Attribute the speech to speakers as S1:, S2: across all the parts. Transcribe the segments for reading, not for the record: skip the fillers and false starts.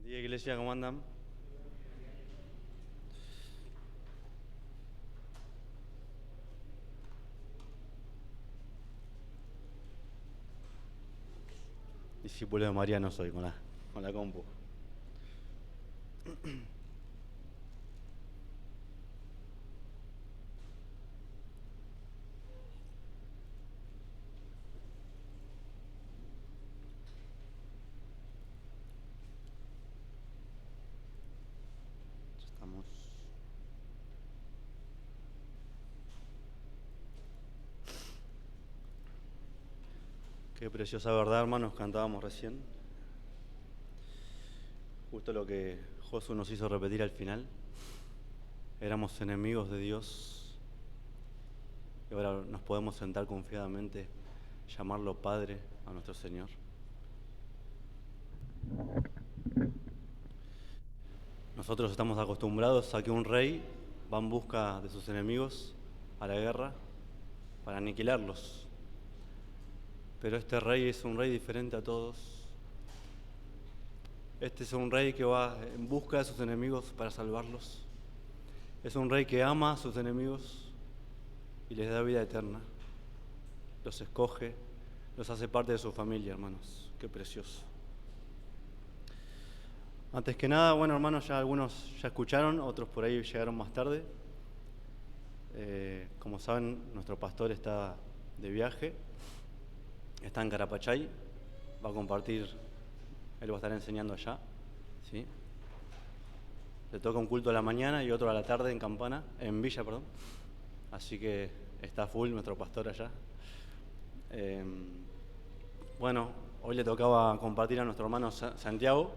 S1: Buen día, iglesia, ¿cómo andan? Discípulo de María no soy con la compu. Ya estamos. Qué preciosa verdad, hermanos, cantábamos recién. Justo lo que Josué nos hizo repetir al final. Éramos enemigos de Dios y ahora nos podemos sentar confiadamente, llamarlo Padre a nuestro Señor. Nosotros estamos acostumbrados a que un rey va en busca de sus enemigos a la guerra para aniquilarlos. Pero este rey es un rey diferente a todos. Este es un rey que va en busca de sus enemigos para salvarlos. Es un rey que ama a sus enemigos y les da vida eterna. Los escoge, los hace parte de su familia, hermanos. Qué precioso. Antes que nada, bueno, hermanos, ya algunos ya escucharon, otros por ahí llegaron más tarde. Como saben, nuestro pastor está de viaje, está en Carapachay, va a compartir, él va a estar enseñando allá, ¿sí? Le toca un culto a la mañana y otro a la tarde en Villa, perdón. Así que está full nuestro pastor allá. Bueno, hoy le tocaba compartir a nuestro hermano Santiago,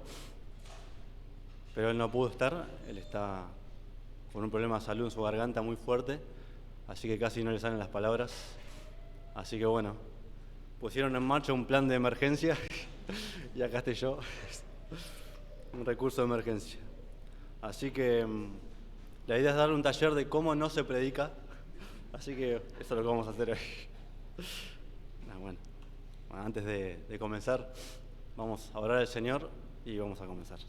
S1: pero él no pudo estar, él está con un problema de salud en su garganta muy fuerte, así que casi no le salen las palabras. Así que bueno, pusieron en marcha un plan de emergencia y acá estoy yo, un recurso de emergencia. Así que la idea es darle un taller de cómo no se predica, así que eso es lo que vamos a hacer hoy. Bueno, antes de comenzar, vamos a orar al Señor y vamos a comenzar. ¿Sí?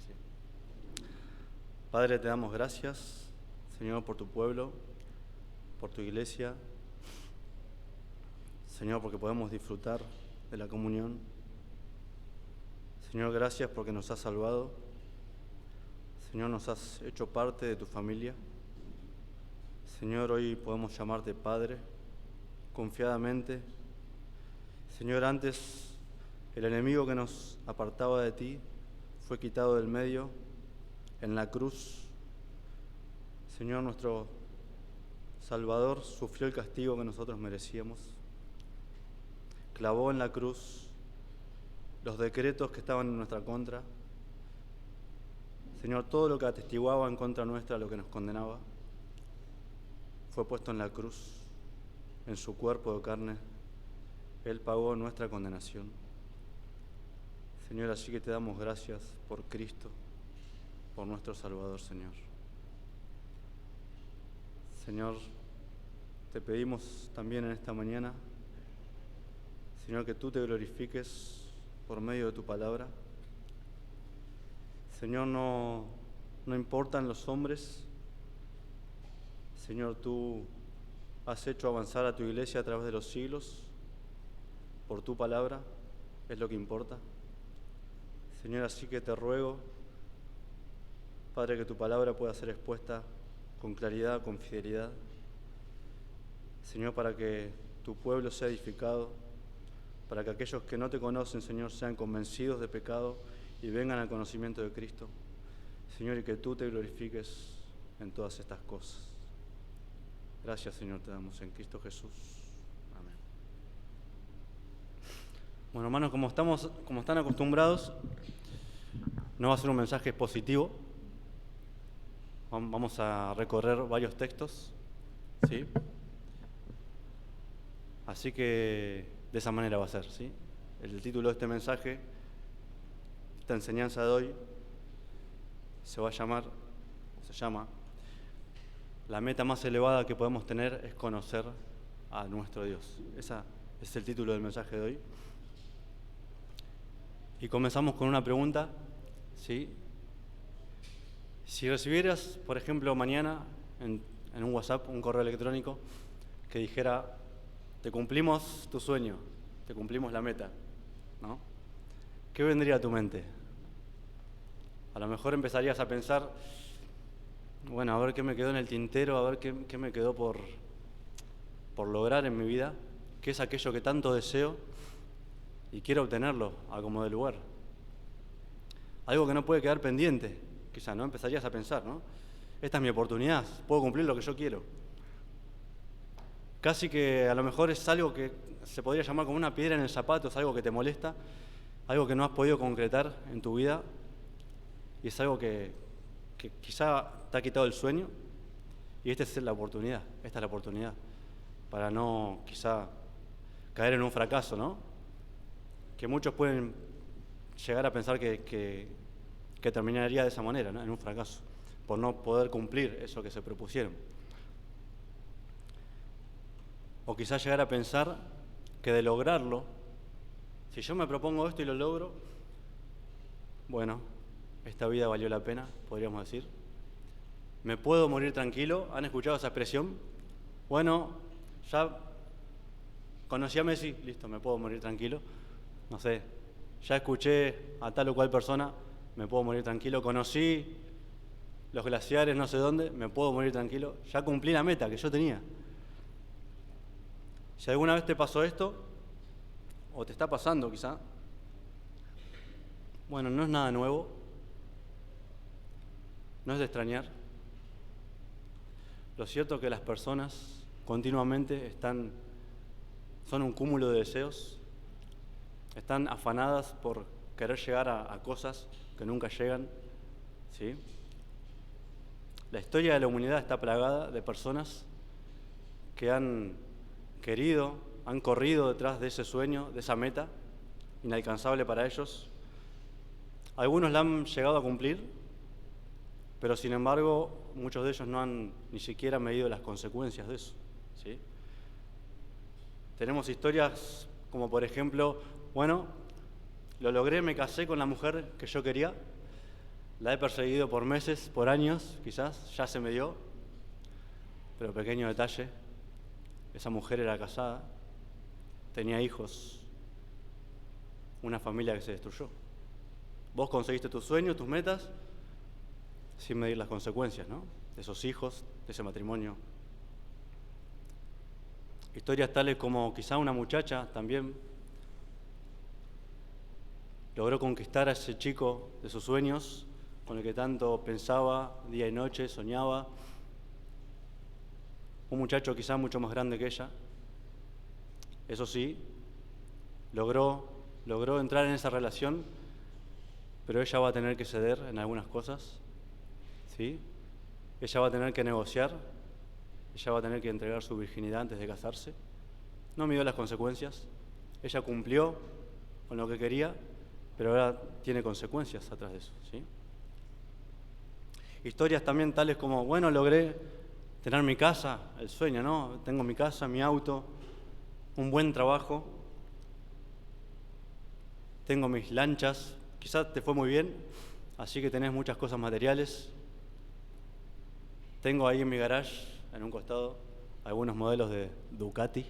S1: Padre, te damos gracias, Señor, por tu pueblo, por tu iglesia. Señor, porque podemos disfrutar de la comunión. Señor, gracias porque nos has salvado. Señor, nos has hecho parte de tu familia. Señor, hoy podemos llamarte Padre, confiadamente. Señor, antes el enemigo que nos apartaba de ti fue quitado del medio en la cruz. Señor, nuestro Salvador sufrió el castigo que nosotros merecíamos. Clavó en la cruz los decretos que estaban en nuestra contra. Señor, todo lo que atestiguaba en contra nuestra, lo que nos condenaba, fue puesto en la cruz, en su cuerpo de carne. Él pagó nuestra condenación. Señor, así que te damos gracias por Cristo, por nuestro Salvador, Señor. Señor, te pedimos también en esta mañana, Señor, que tú te glorifiques por medio de tu palabra. Señor, no importan los hombres. Señor, tú has hecho avanzar a tu iglesia a través de los siglos. Por tu palabra es lo que importa. Señor, así que te ruego, Padre, que tu palabra pueda ser expuesta con claridad, con fidelidad. Señor, para que tu pueblo sea edificado, para que aquellos que no te conocen, Señor, sean convencidos de pecado y vengan al conocimiento de Cristo. Señor, y que tú te glorifiques en todas estas cosas. Gracias, Señor, te damos en Cristo Jesús. Amén. Bueno, hermanos, como están acostumbrados, no va a ser un mensaje expositivo. Vamos a recorrer varios textos, ¿sí? Así que de esa manera va a ser, ¿sí? El título de este mensaje, esta enseñanza de hoy, se llama La meta más elevada que podemos tener es conocer a nuestro Dios. Ese es el título del mensaje de hoy. Y comenzamos con una pregunta, ¿sí? Si recibieras, por ejemplo, mañana en un WhatsApp, un correo electrónico que dijera, te cumplimos tu sueño, te cumplimos la meta, ¿no? ¿Qué vendría a tu mente? A lo mejor empezarías a pensar, bueno, a ver qué me quedó en el tintero, a ver qué me quedó por lograr en mi vida, qué es aquello que tanto deseo y quiero obtenerlo a como de lugar. Algo que no puede quedar pendiente, quizá, ¿no? Empezarías a pensar, ¿no? Esta es mi oportunidad, puedo cumplir lo que yo quiero. Casi que a lo mejor es algo que se podría llamar como una piedra en el zapato, es algo que te molesta, algo que no has podido concretar en tu vida y es algo que quizá te ha quitado el sueño y esta es la oportunidad, para no quizá caer en un fracaso, ¿no? Que muchos pueden llegar a pensar que terminaría de esa manera, ¿no? En un fracaso, por no poder cumplir eso que se propusieron. O quizás llegar a pensar que de lograrlo, si yo me propongo esto y lo logro, bueno, esta vida valió la pena, podríamos decir. ¿Me puedo morir tranquilo? ¿Han escuchado esa expresión? Bueno, ya conocí a Messi, listo, me puedo morir tranquilo. No sé, ya escuché a tal o cual persona, me puedo morir tranquilo. Conocí los glaciares no sé dónde, me puedo morir tranquilo. Ya cumplí la meta que yo tenía. Si alguna vez te pasó esto, o te está pasando quizá, bueno, no es nada nuevo, no es de extrañar. Lo cierto es que las personas continuamente son un cúmulo de deseos, están afanadas por querer llegar a cosas que nunca llegan, ¿sí? La historia de la humanidad está plagada de personas que han querido, han corrido detrás de ese sueño, de esa meta, inalcanzable para ellos. Algunos la han llegado a cumplir, pero sin embargo muchos de ellos no han ni siquiera medido las consecuencias de eso, ¿sí? Tenemos historias como por ejemplo, bueno, lo logré, me casé con la mujer que yo quería, la he perseguido por meses, por años, quizás, ya se me dio, pero pequeño detalle, esa mujer era casada, tenía hijos, una familia que se destruyó. Vos conseguiste tus sueños, tus metas, sin medir las consecuencias, ¿no? De esos hijos, de ese matrimonio. Historias tales como quizá una muchacha también logró conquistar a ese chico de sus sueños, con el que tanto pensaba día y noche, soñaba. Un muchacho quizá mucho más grande que ella. Eso sí, logró entrar en esa relación, pero ella va a tener que ceder en algunas cosas, ¿sí? Ella va a tener que negociar, ella va a tener que entregar su virginidad antes de casarse. No midió las consecuencias, ella cumplió con lo que quería, pero ahora tiene consecuencias atrás de eso, ¿sí? Historias también tales como, bueno, logré tener mi casa, el sueño, ¿no? Tengo mi casa, mi auto, un buen trabajo, tengo mis lanchas, quizás te fue muy bien, así que tenés muchas cosas materiales. Tengo ahí en mi garage, en un costado, algunos modelos de Ducati.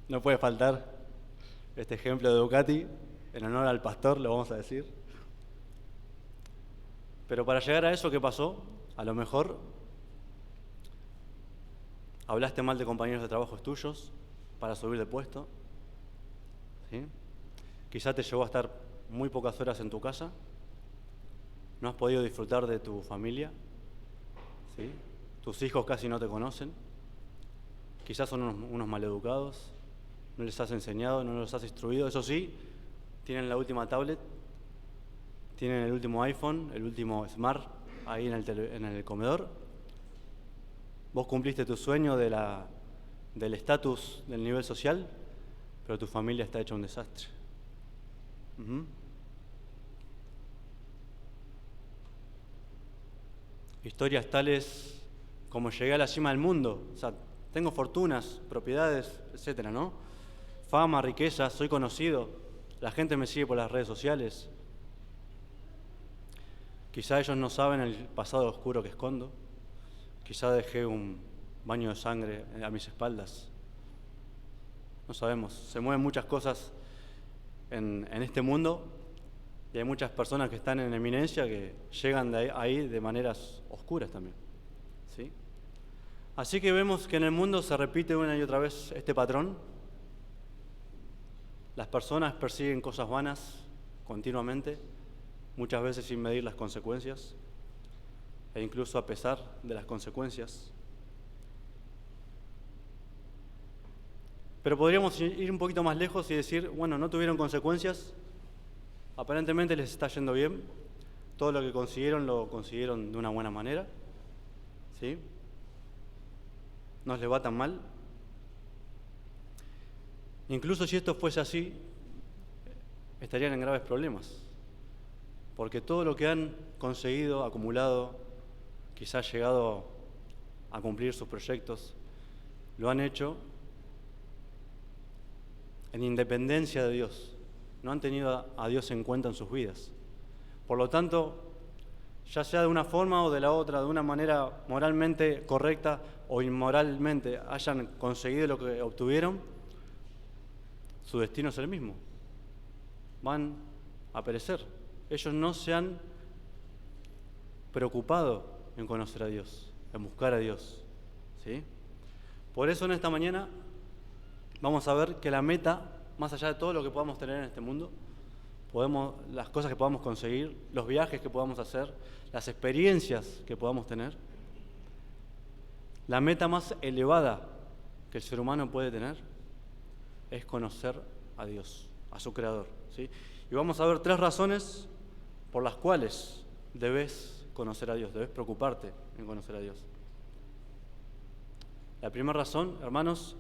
S1: No puede faltar este ejemplo de Ducati, en honor al pastor, lo vamos a decir. Pero para llegar a eso, ¿qué pasó? A lo mejor hablaste mal de compañeros de trabajo tuyos para subir de puesto, ¿sí? Quizá te llevó a estar muy pocas horas en tu casa, no has podido disfrutar de tu familia, ¿sí? Tus hijos casi no te conocen, quizás son unos maleducados, no les has enseñado, no los has instruido. Eso sí, tienen la última tablet, tienen el último iPhone, el último Smart ahí en el comedor. Vos cumpliste tu sueño del estatus, del nivel social, pero tu familia está hecha un desastre. Historias tales como llegué a la cima del mundo, o sea, tengo fortunas, propiedades, etcétera, ¿no? Fama, riqueza, soy conocido, la gente me sigue por las redes sociales. Quizá ellos no saben el pasado oscuro que escondo. Quizá dejé un baño de sangre a mis espaldas. No sabemos. Se mueven muchas cosas en este mundo y hay muchas personas que están en eminencia que llegan de ahí de maneras oscuras también. ¿Sí? Así que vemos que en el mundo se repite una y otra vez este patrón. Las personas persiguen cosas vanas continuamente, muchas veces sin medir las consecuencias e incluso a pesar de las consecuencias. Pero podríamos ir un poquito más lejos y decir, bueno, no tuvieron consecuencias, aparentemente les está yendo bien, todo lo que consiguieron lo consiguieron de una buena manera, ¿sí? No les va tan mal. Incluso si esto fuese así, estarían en graves problemas, porque todo lo que han conseguido, acumulado, quizás llegado a cumplir sus proyectos, lo han hecho en independencia de Dios. No han tenido a Dios en cuenta en sus vidas. Por lo tanto, ya sea de una forma o de la otra, de una manera moralmente correcta o inmoralmente, hayan conseguido lo que obtuvieron, su destino es el mismo. Van a perecer. Ellos no se han preocupado en conocer a Dios, en buscar a Dios, ¿sí? Por eso en esta mañana vamos a ver que la meta, más allá de todo lo que podamos tener en este mundo, las cosas que podamos conseguir, los viajes que podamos hacer, las experiencias que podamos tener, la meta más elevada que el ser humano puede tener es conocer a Dios, a su Creador, ¿sí? Y vamos a ver 3 razones por las cuales debes conocer a Dios, debes preocuparte en conocer a Dios. La primera razón, hermanos,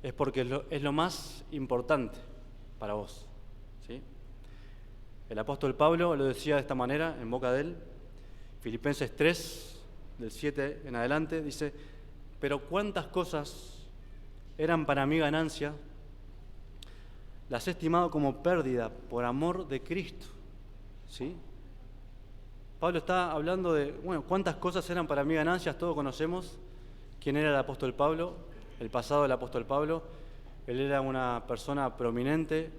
S1: es porque es lo más importante para vos, ¿sí? El apóstol Pablo lo decía de esta manera, en boca de él, Filipenses 3, del 7 en adelante, dice: pero cuántas cosas eran para mí ganancia, las he estimado como pérdida por amor de Cristo, ¿sí? Pablo está hablando de, bueno, cuántas cosas eran para mí ganancias, todos conocemos quién era el apóstol Pablo, el pasado del apóstol Pablo. Él era una persona prominente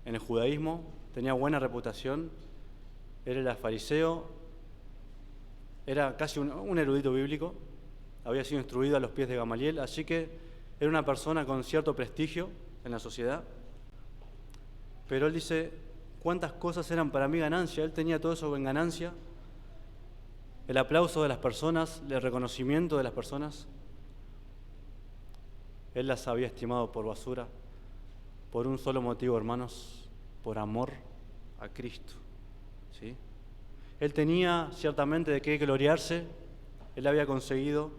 S1: en el judaísmo, tenía buena reputación, él era fariseo, era casi un erudito bíblico, había sido instruido a los pies de Gamaliel, así que era una persona con cierto prestigio en la sociedad. Pero él dice, cuántas cosas eran para mí ganancia. Él tenía todo eso en ganancia, el aplauso de las personas, el reconocimiento de las personas. Él las había estimado por basura, por un solo motivo, hermanos, por amor a Cristo, ¿sí? Él tenía ciertamente de qué gloriarse, él había conseguido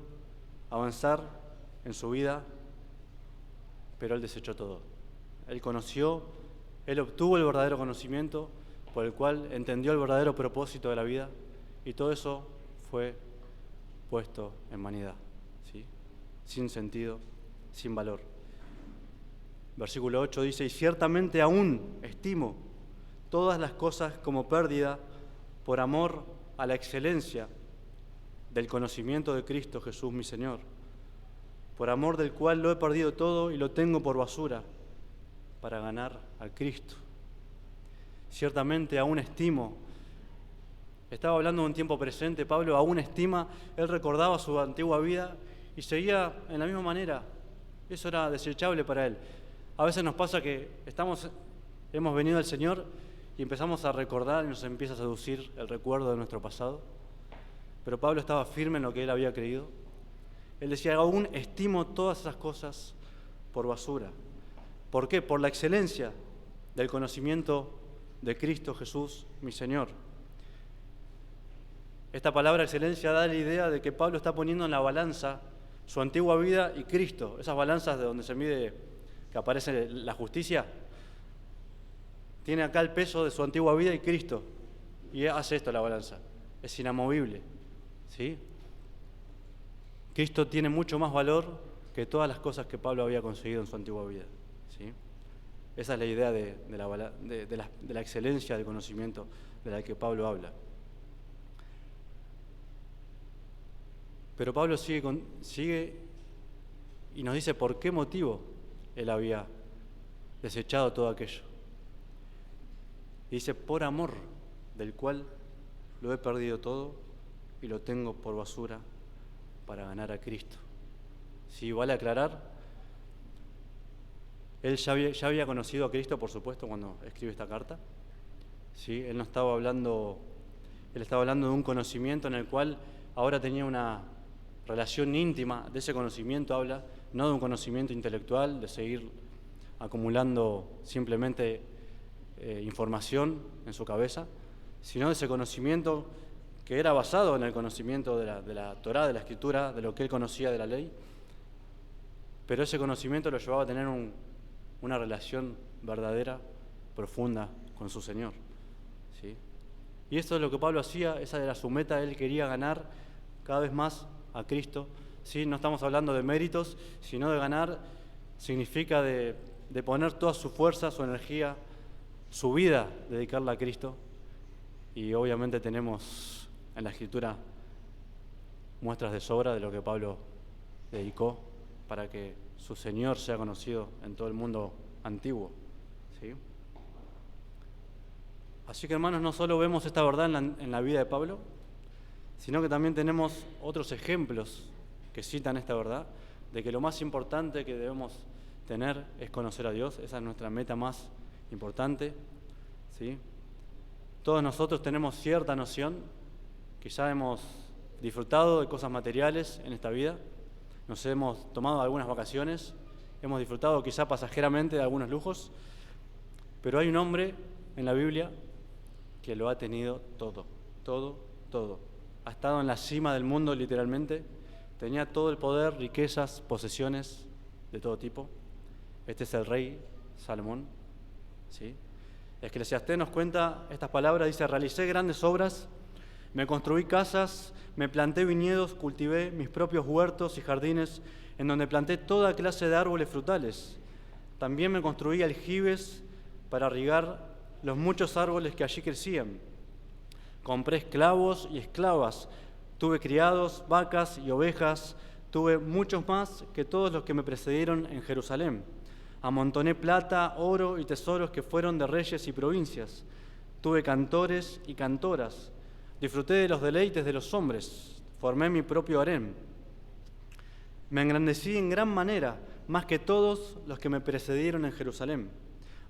S1: avanzar en su vida, pero él desechó todo. Él obtuvo el verdadero conocimiento por el cual entendió el verdadero propósito de la vida y todo eso fue puesto en vanidad, ¿sí? Sin sentido, sin valor. Versículo 8 dice, y ciertamente aún estimo todas las cosas como pérdida por amor a la excelencia del conocimiento de Cristo Jesús mi Señor, por amor del cual lo he perdido todo y lo tengo por basura para ganar a Cristo. Ciertamente aún estimo, estaba hablando de un tiempo presente, Pablo aún estima, él recordaba su antigua vida y seguía en la misma manera. Eso era desechable para él. A veces nos pasa que hemos venido al Señor y empezamos a recordar y nos empieza a seducir el recuerdo de nuestro pasado. Pero Pablo estaba firme en lo que él había creído. Él decía, aún estimo todas esas cosas por basura. ¿Por qué? Por la excelencia del conocimiento de Cristo Jesús, mi Señor. Esta palabra excelencia da la idea de que Pablo está poniendo en la balanza su antigua vida y Cristo. Esas balanzas de donde se mide, que aparece la justicia, tiene acá el peso de su antigua vida y Cristo. Y hace esto la balanza. Es inamovible, ¿sí? Cristo tiene mucho más valor que todas las cosas que Pablo había conseguido en su antigua vida, ¿sí? Esa es la idea de la excelencia del conocimiento de la que Pablo habla. Pero Pablo sigue y nos dice por qué motivo él había desechado todo aquello. Y dice, por amor del cual lo he perdido todo y lo tengo por basura para ganar a Cristo. Sí, vale aclarar, él ya había conocido a Cristo, por supuesto, cuando escribe esta carta. ¿Sí? Él estaba hablando de un conocimiento en el cual ahora tenía una relación íntima. De ese conocimiento habla, no de un conocimiento intelectual, de seguir acumulando simplemente información en su cabeza, sino de ese conocimiento que era basado en el conocimiento de la Torá, de la Escritura, de lo que él conocía de la ley, pero ese conocimiento lo llevaba a tener una relación verdadera, profunda con su Señor. ¿Sí? Y esto es lo que Pablo hacía, esa era su meta, él quería ganar cada vez más a Cristo. ¿Sí? No estamos hablando de méritos, sino de ganar significa de poner toda su fuerza, su energía, su vida, dedicarla a Cristo. Y obviamente tenemos en la Escritura muestras de sobra de lo que Pablo dedicó para que su Señor sea conocido en todo el mundo antiguo. ¿Sí? Así que, hermanos, no solo vemos esta verdad en la vida de Pablo, sino que también tenemos otros ejemplos que citan esta verdad, de que lo más importante que debemos tener es conocer a Dios. Esa es nuestra meta más importante. ¿Sí? Todos nosotros tenemos cierta noción, quizá hemos disfrutado de cosas materiales en esta vida, nos hemos tomado algunas vacaciones, hemos disfrutado quizá pasajeramente de algunos lujos, pero hay un hombre en la Biblia que lo ha tenido todo, todo, todo. Ha estado en la cima del mundo literalmente, tenía todo el poder, riquezas, posesiones de todo tipo. Este es el rey Salomón. ¿Sí? Eclesiastés nos cuenta estas palabras, dice, realicé grandes obras, me construí casas, me planté viñedos, cultivé mis propios huertos y jardines, en donde planté toda clase de árboles frutales. También me construí aljibes para regar los muchos árboles que allí crecían. Compré esclavos y esclavas, tuve criados, vacas y ovejas, tuve muchos más que todos los que me precedieron en Jerusalén. Amontoné plata, oro y tesoros que fueron de reyes y provincias. Tuve cantores y cantoras. Disfruté de los deleites de los hombres. Formé mi propio harén. Me engrandecí en gran manera, más que todos los que me precedieron en Jerusalén.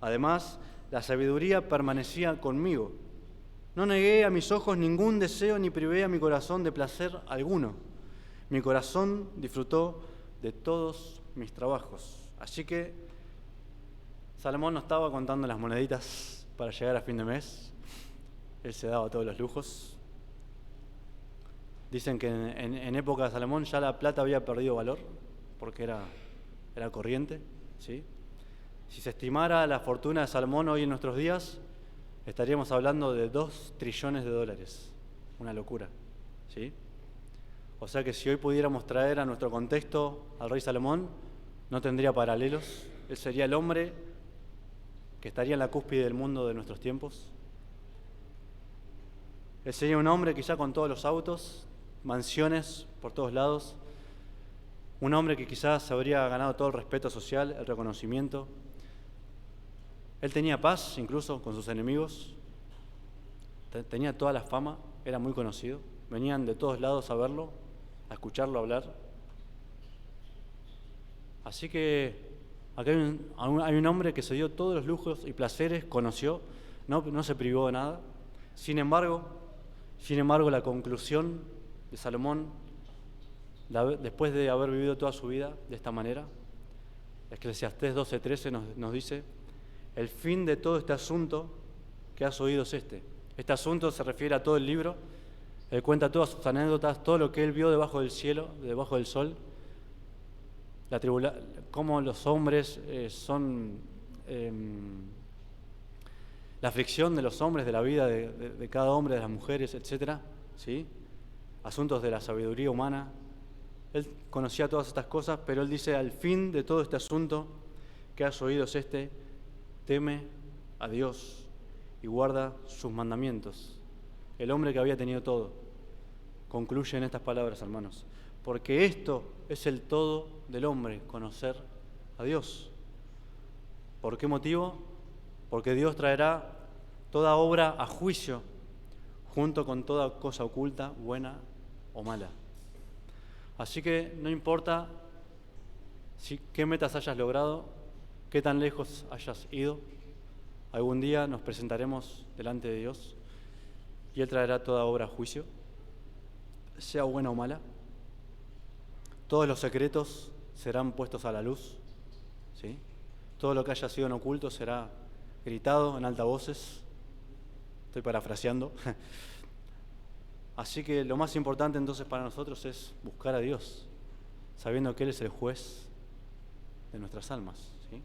S1: Además, la sabiduría permanecía conmigo. No negué a mis ojos ningún deseo ni privé a mi corazón de placer alguno. Mi corazón disfrutó de todos mis trabajos. Así que Salomón no estaba contando las moneditas para llegar a fin de mes. Él se daba todos los lujos. Dicen que en época de Salomón ya la plata había perdido valor porque era corriente. ¿Sí? Si se estimara la fortuna de Salomón hoy en nuestros días, estaríamos hablando de 2 trillones de dólares. Una locura. ¿Sí? O sea que si hoy pudiéramos traer a nuestro contexto al rey Salomón, no tendría paralelos. Él sería el hombre que estaría en la cúspide del mundo de nuestros tiempos. Él sería un hombre quizá con todos los autos, mansiones por todos lados, un hombre que quizás habría ganado todo el respeto social, el reconocimiento. Él tenía paz incluso con sus enemigos, tenía toda la fama, era muy conocido, venían de todos lados a verlo, a escucharlo hablar. Así que acá hay un hombre que se dio todos los lujos y placeres, conoció, no se privó de nada. Sin embargo, la conclusión de Salomón, después de haber vivido toda su vida de esta manera, Eclesiastés 12:13 nos dice, el fin de todo este asunto que has oído es este. Este asunto se refiere a todo el libro. Él cuenta todas sus anécdotas, todo lo que él vio debajo del cielo, debajo del sol, cómo los hombres son la aflicción de los hombres, de la vida de cada hombre, de las mujeres, etc. ¿Sí? Asuntos de la sabiduría humana. Él conocía todas estas cosas, pero él dice, al fin de todo este asunto que has oído es este, teme a Dios y guarda sus mandamientos. El hombre que había tenido todo concluye en estas palabras, hermanos, porque esto es el todo del hombre, conocer a Dios. ¿Por qué motivo? Porque Dios traerá toda obra a juicio, junto con toda cosa oculta, buena o mala. Así que no importa qué metas hayas logrado, qué tan lejos hayas ido, algún día nos presentaremos delante de Dios y Él traerá toda obra a juicio, sea buena o mala. Todos los secretos serán puestos a la luz, ¿sí? Todo lo que haya sido en oculto será gritado en altas voces. Estoy parafraseando. Así que lo más importante entonces para nosotros es buscar a Dios, sabiendo que Él es el juez de nuestras almas, ¿sí?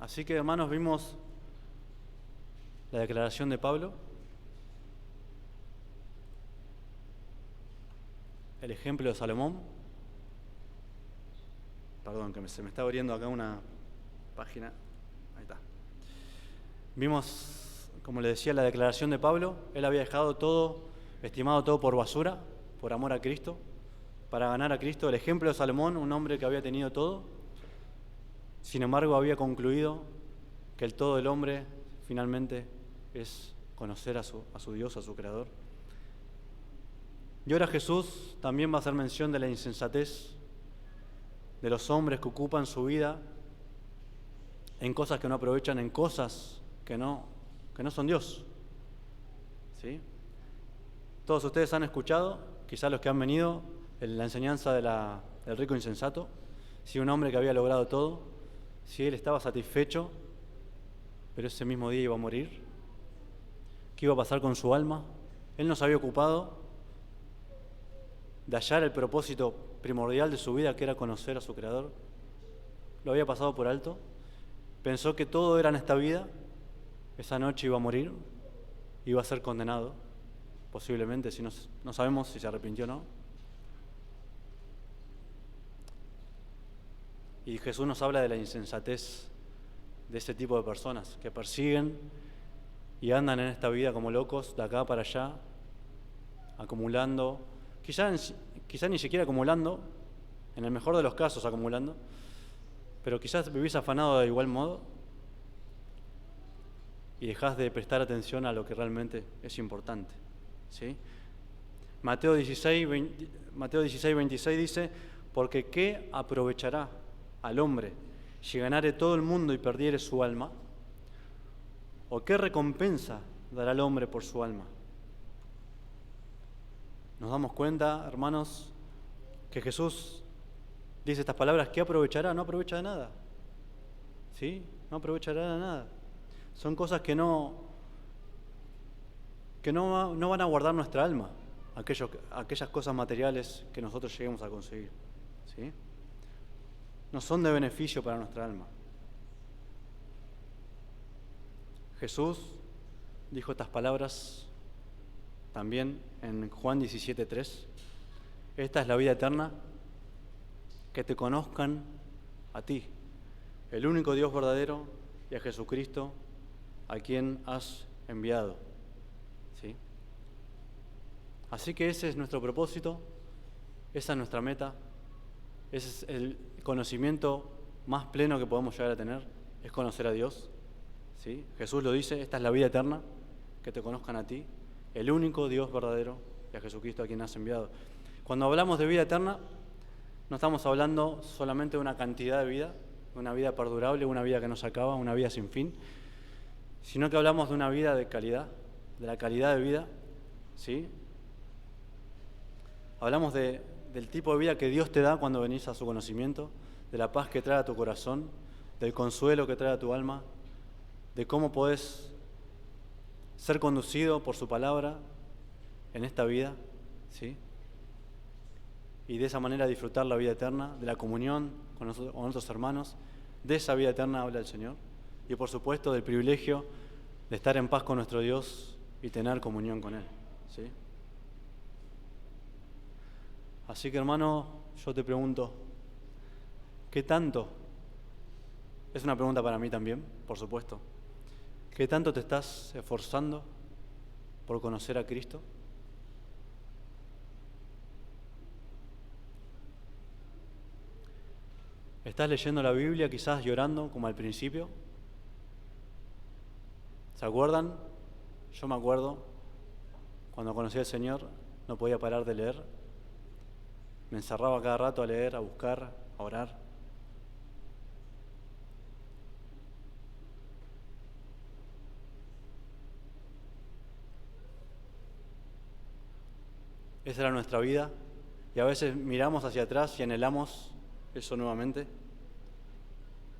S1: Así que, hermanos, vimos la declaración de Pablo, el ejemplo de Salomón. Perdón, que se me está abriendo acá una página. Ahí está. Vimos, como le decía, la declaración de Pablo. Él había dejado todo, estimado todo por basura, por amor a Cristo, para ganar a Cristo. El ejemplo de Salomón, un hombre que había tenido todo, sin embargo había concluido que el todo del hombre finalmente es conocer a su Dios, a su Creador. Y ahora Jesús también va a hacer mención de la insensatez de los hombres que ocupan su vida en cosas que no aprovechan, en cosas que no son Dios, ¿sí? Todos ustedes han escuchado, quizás los que han venido, la enseñanza del rico insensato. Si un hombre que había logrado todo, si él estaba satisfecho, pero ese mismo día iba a morir, ¿qué iba a pasar con su alma? Él no se había ocupado de hallar el propósito primordial de su vida, que era conocer a su Creador. Lo había pasado por alto. Pensó que todo era en esta vida. Esa noche iba a morir, iba a ser condenado, posiblemente, si no sabemos si se arrepintió o no. Y Jesús nos habla de la insensatez de ese tipo de personas que persiguen y andan en esta vida como locos, de acá para allá, acumulando, quizás ni siquiera acumulando, en el mejor de los casos acumulando, pero quizás vivís afanado de igual modo y dejás de prestar atención a lo que realmente es importante, ¿sí? Mateo 16, 26 dice: porque ¿qué aprovechará al hombre si ganare todo el mundo y perdiere su alma? ¿O qué recompensa dará el hombre por su alma? Nos damos cuenta, hermanos, que Jesús dice estas palabras: ¿qué aprovechará? No aprovecha de nada, ¿sí? No aprovechará de nada. Son cosas que no van a guardar nuestra alma, aquellas cosas materiales que nosotros lleguemos a conseguir, ¿sí? No son de beneficio para nuestra alma. Jesús dijo estas palabras también en Juan 17:3. Esta es la vida eterna, que te conozcan a ti, el único Dios verdadero, y a Jesucristo, a quien has enviado, ¿sí? Así que ese es nuestro propósito, esa es nuestra meta, ese es el conocimiento más pleno que podemos llegar a tener, es conocer a Dios, ¿sí? Jesús lo dice: esta es la vida eterna, que te conozcan a ti, el único Dios verdadero, y a Jesucristo, a quien has enviado. Cuando hablamos de vida eterna, no estamos hablando solamente de una cantidad de vida, una vida perdurable, una vida que no se acaba, una vida sin fin, sino que hablamos de una vida de calidad, de la calidad de vida, ¿sí? Hablamos del tipo de vida que Dios te da cuando venís a su conocimiento, de la paz que trae a tu corazón, del consuelo que trae a tu alma, de cómo podés ser conducido por su palabra en esta vida, ¿sí? Y de esa manera disfrutar la vida eterna, de la comunión con otros hermanos. De esa vida eterna habla el Señor. Y por supuesto del privilegio de estar en paz con nuestro Dios y tener comunión con Él, ¿sí? Así que, hermano, yo te pregunto, ¿qué tanto? Es una pregunta para mí también, por supuesto. ¿Qué tanto te estás esforzando por conocer a Cristo? ¿Estás leyendo la Biblia quizás llorando como al principio? ¿Se acuerdan? Yo me acuerdo, cuando conocí al Señor, no podía parar de leer. Me encerraba cada rato a leer, a buscar, a orar. Esa era nuestra vida y a veces miramos hacia atrás y anhelamos eso nuevamente,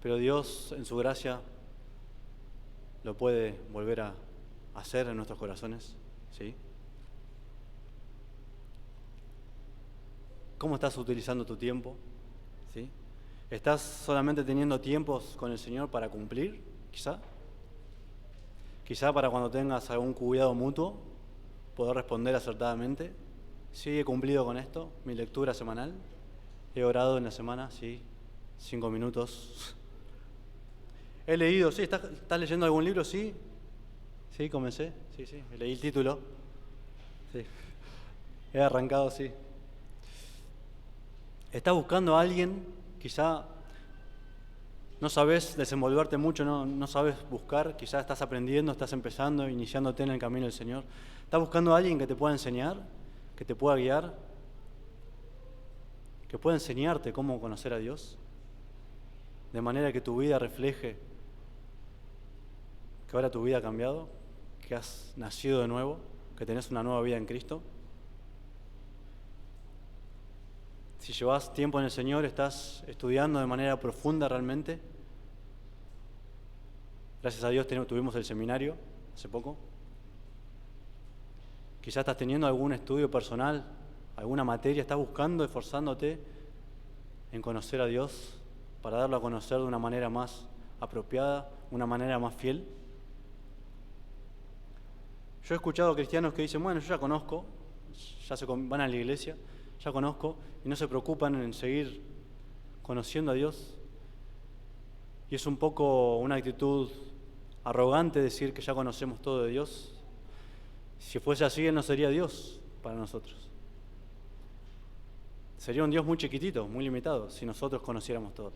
S1: pero Dios en su gracia lo puede volver a hacer en nuestros corazones, ¿sí? ¿Cómo estás utilizando tu tiempo? ¿Sí? ¿Estás solamente teniendo tiempos con el Señor para cumplir, quizá? Quizá para cuando tengas algún cuidado mutuo, poder responder acertadamente. Sí, he cumplido con esto, mi lectura semanal. He orado en la semana, sí, 5 minutos. He leído, sí, ¿estás leyendo algún libro? Sí, sí, comencé, sí, leí el título. Sí, he arrancado, sí. ¿Estás buscando a alguien? Quizá no sabes desenvolverte mucho, no sabes buscar, quizá estás aprendiendo, estás empezando, iniciándote en el camino del Señor. ¿Estás buscando a alguien que te pueda enseñar, que te pueda guiar, que pueda enseñarte cómo conocer a Dios? De manera que tu vida refleje que ahora tu vida ha cambiado, que has nacido de nuevo, que tenés una nueva vida en Cristo. Si llevas tiempo en el Señor, estás estudiando de manera profunda realmente. Gracias a Dios tuvimos el seminario hace poco. Quizás estás teniendo algún estudio personal, alguna materia, estás buscando, esforzándote en conocer a Dios para darlo a conocer de una manera más apropiada, una manera más fiel. Yo he escuchado cristianos que dicen, bueno, yo ya conozco, van a la iglesia, ya conozco, y no se preocupan en seguir conociendo a Dios. Y es un poco una actitud arrogante decir que ya conocemos todo de Dios. Si fuese así, Él no sería Dios para nosotros. Sería un Dios muy chiquitito, muy limitado, si nosotros conociéramos todo.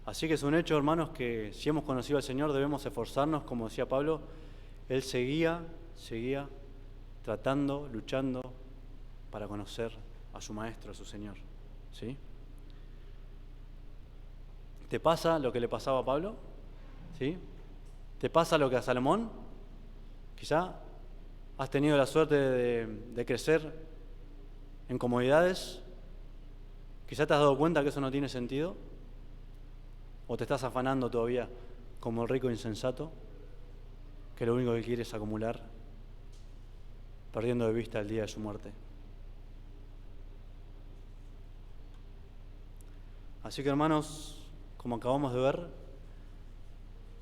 S1: Así que es un hecho, hermanos, que si hemos conocido al Señor debemos esforzarnos, como decía Pablo. Él seguía tratando, luchando para conocer a su Maestro, a su Señor. ¿Sí? ¿Te pasa lo que le pasaba a Pablo? ¿Sí? ¿Te pasa lo que a Salomón? Quizá has tenido la suerte de crecer en comodidades. Quizá te has dado cuenta que eso no tiene sentido. ¿O te estás afanando todavía como el rico insensato, que lo único que quiere es acumular, perdiendo de vista el día de su muerte? Así que, hermanos, como acabamos de ver,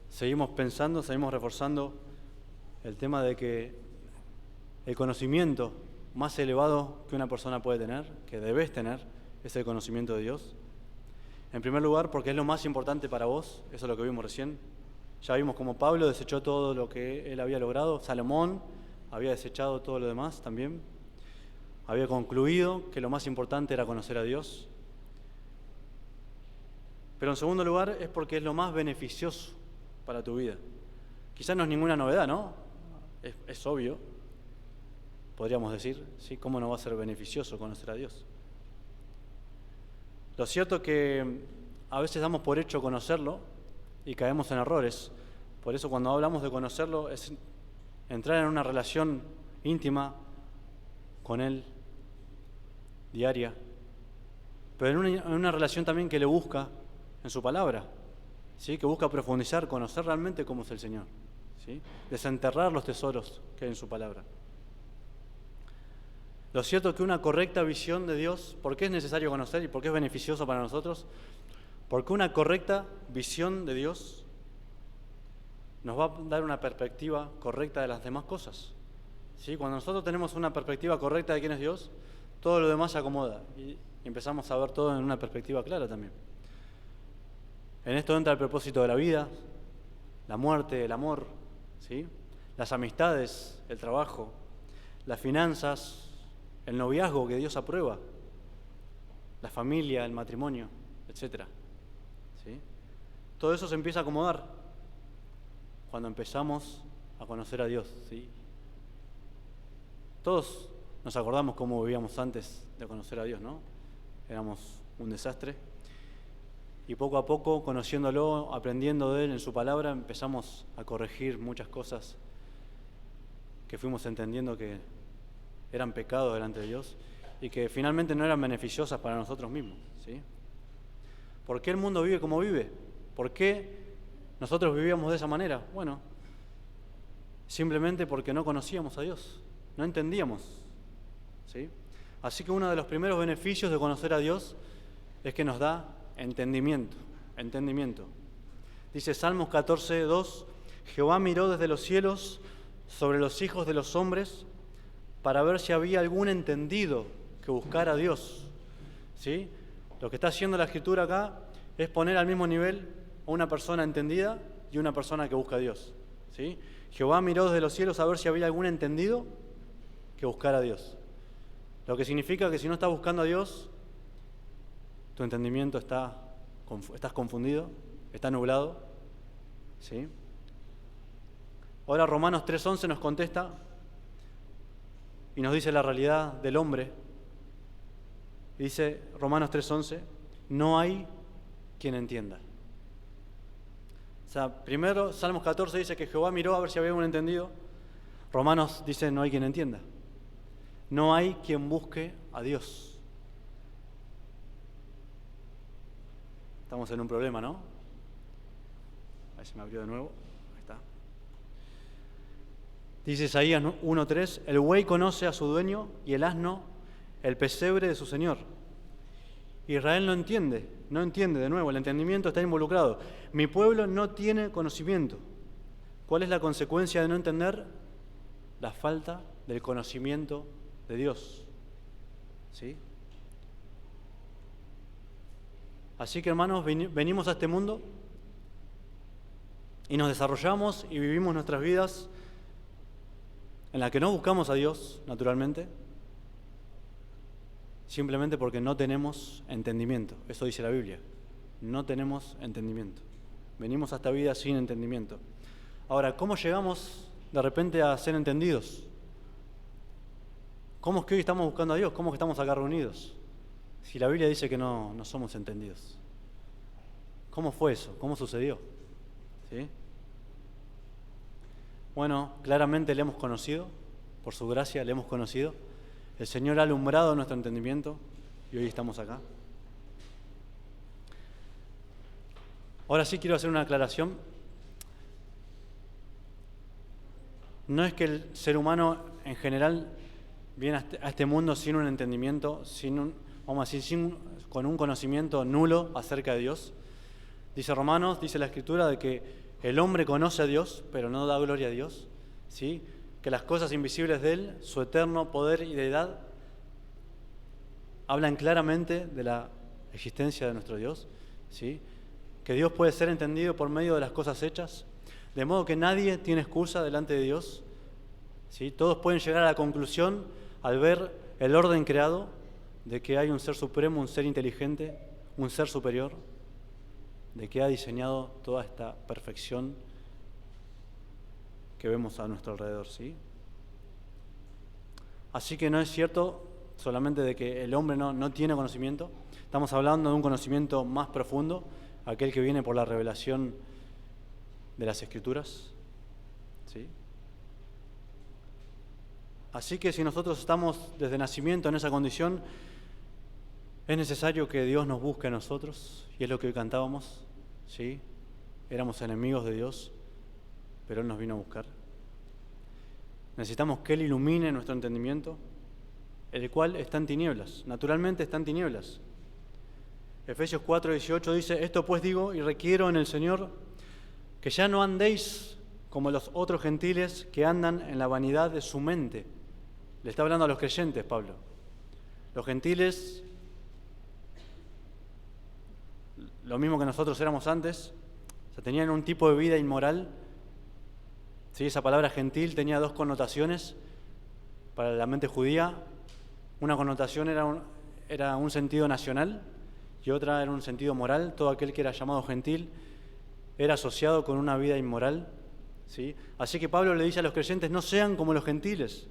S1: seguimos pensando, seguimos reforzando el tema de que el conocimiento más elevado que una persona puede tener, que debes tener, es el conocimiento de Dios. En primer lugar, porque es lo más importante para vos, eso es lo que vimos recién. Ya vimos cómo Pablo desechó todo lo que él había logrado, Salomón había desechado todo lo demás también, había concluido que lo más importante era conocer a Dios. Pero en segundo lugar es porque es lo más beneficioso para tu vida. Quizás no es ninguna novedad, ¿no? Es obvio, podríamos decir, ¿sí? ¿Cómo no va a ser beneficioso conocer a Dios? Lo cierto es que a veces damos por hecho conocerlo y caemos en errores. Por eso cuando hablamos de conocerlo es entrar en una relación íntima con Él, diaria, pero en una relación también que le busca en su palabra, ¿sí? Que busca profundizar, conocer realmente cómo es el Señor, ¿sí? Desenterrar los tesoros que hay en su palabra. Lo cierto es que una correcta visión de Dios, ¿por qué es necesario conocer y por qué es beneficioso para nosotros? Porque una correcta visión de Dios nos va a dar una perspectiva correcta de las demás cosas, ¿sí? Cuando nosotros tenemos una perspectiva correcta de quién es Dios, todo lo demás se acomoda y empezamos a ver todo en una perspectiva clara también. En esto entra el propósito de la vida, la muerte, el amor, ¿sí? Las amistades, el trabajo, las finanzas, el noviazgo que Dios aprueba, la familia, el matrimonio, etc. Todo eso se empieza a acomodar cuando empezamos a conocer a Dios, ¿sí? Todos nos acordamos cómo vivíamos antes de conocer a Dios, ¿no? Éramos un desastre. Y poco a poco, conociéndolo, aprendiendo de Él en su palabra, empezamos a corregir muchas cosas que fuimos entendiendo que eran pecados delante de Dios y que finalmente no eran beneficiosas para nosotros mismos, ¿sí? ¿Por qué el mundo vive como vive? ¿Por qué nosotros vivíamos de esa manera? Bueno, simplemente porque no conocíamos a Dios, no entendíamos, ¿sí? Así que uno de los primeros beneficios de conocer a Dios es que nos da entendimiento. Dice Salmos 14:2, Jehová miró desde los cielos sobre los hijos de los hombres para ver si había algún entendido que buscara a Dios, ¿sí? Lo que está haciendo la Escritura acá es poner al mismo nivel a una persona entendida y una persona que busca a Dios, ¿sí? Jehová miró desde los cielos a ver si había algún entendido que buscara a Dios. Lo que significa que si no estás buscando a Dios, tu entendimiento estás confundido, está nublado, ¿sí? Ahora Romanos 3:11 nos contesta y nos dice la realidad del hombre. Dice Romanos 3:11, no hay quien entienda. O sea, primero Salmos 14 dice que Jehová miró a ver si había un entendido. Romanos dice no hay quien entienda. No hay quien busque a Dios. Estamos en un problema, ¿no? A ver si me abrió de nuevo. Ahí está. Dice Isaías 1:3, el buey conoce a su dueño y el asno el pesebre de su señor. Israel no entiende de nuevo, el entendimiento está involucrado. Mi pueblo no tiene conocimiento. ¿Cuál es la consecuencia de no entender? La falta del conocimiento de Dios, ¿sí? Así que, hermanos, venimos a este mundo y nos desarrollamos y vivimos nuestras vidas en la que no buscamos a Dios, naturalmente, simplemente porque no tenemos entendimiento. Eso dice la Biblia. No tenemos entendimiento. Venimos a esta vida sin entendimiento. Ahora, ¿cómo llegamos de repente a ser entendidos? ¿Cómo es que hoy estamos buscando a Dios? ¿Cómo es que estamos acá reunidos? Si la Biblia dice que no somos entendidos. ¿Cómo fue eso? ¿Cómo sucedió? ¿Sí? Bueno, claramente le hemos conocido, por su gracia le hemos conocido. El Señor ha alumbrado nuestro entendimiento y hoy estamos acá. Ahora sí quiero hacer una aclaración. No es que el ser humano en general viene a este mundo sin un entendimiento, con un conocimiento nulo acerca de Dios. Dice Romanos, dice la Escritura, de que el hombre conoce a Dios, pero no da gloria a Dios, ¿sí? Que las cosas invisibles de Él, su eterno poder y deidad, hablan claramente de la existencia de nuestro Dios, ¿sí? Que Dios puede ser entendido por medio de las cosas hechas, de modo que nadie tiene excusa delante de Dios, ¿sí? Todos pueden llegar a la conclusión, al ver el orden creado, de que hay un ser supremo, un ser inteligente, un ser superior, de que ha diseñado toda esta perfección que vemos a nuestro alrededor, ¿sí? Así que no es cierto solamente de que el hombre no tiene conocimiento, estamos hablando de un conocimiento más profundo, aquel que viene por la revelación de las Escrituras, ¿sí? Así que si nosotros estamos desde nacimiento en esa condición, es necesario que Dios nos busque a nosotros, y es lo que hoy cantábamos, ¿sí? Éramos enemigos de Dios, pero Él nos vino a buscar. Necesitamos que Él ilumine nuestro entendimiento, el cual está en tinieblas, naturalmente está en tinieblas. Efesios 4:18 dice, esto pues digo y requiero en el Señor, que ya no andéis como los otros gentiles que andan en la vanidad de su mente. Le está hablando a los creyentes, Pablo. Los gentiles, lo mismo que nosotros éramos antes, o sea, tenían un tipo de vida inmoral. ¿Sí? Esa palabra gentil tenía dos connotaciones para la mente judía. Una connotación era un sentido nacional y otra era un sentido moral. Todo aquel que era llamado gentil era asociado con una vida inmoral, ¿sí? Así que Pablo le dice a los creyentes, no sean como los gentiles,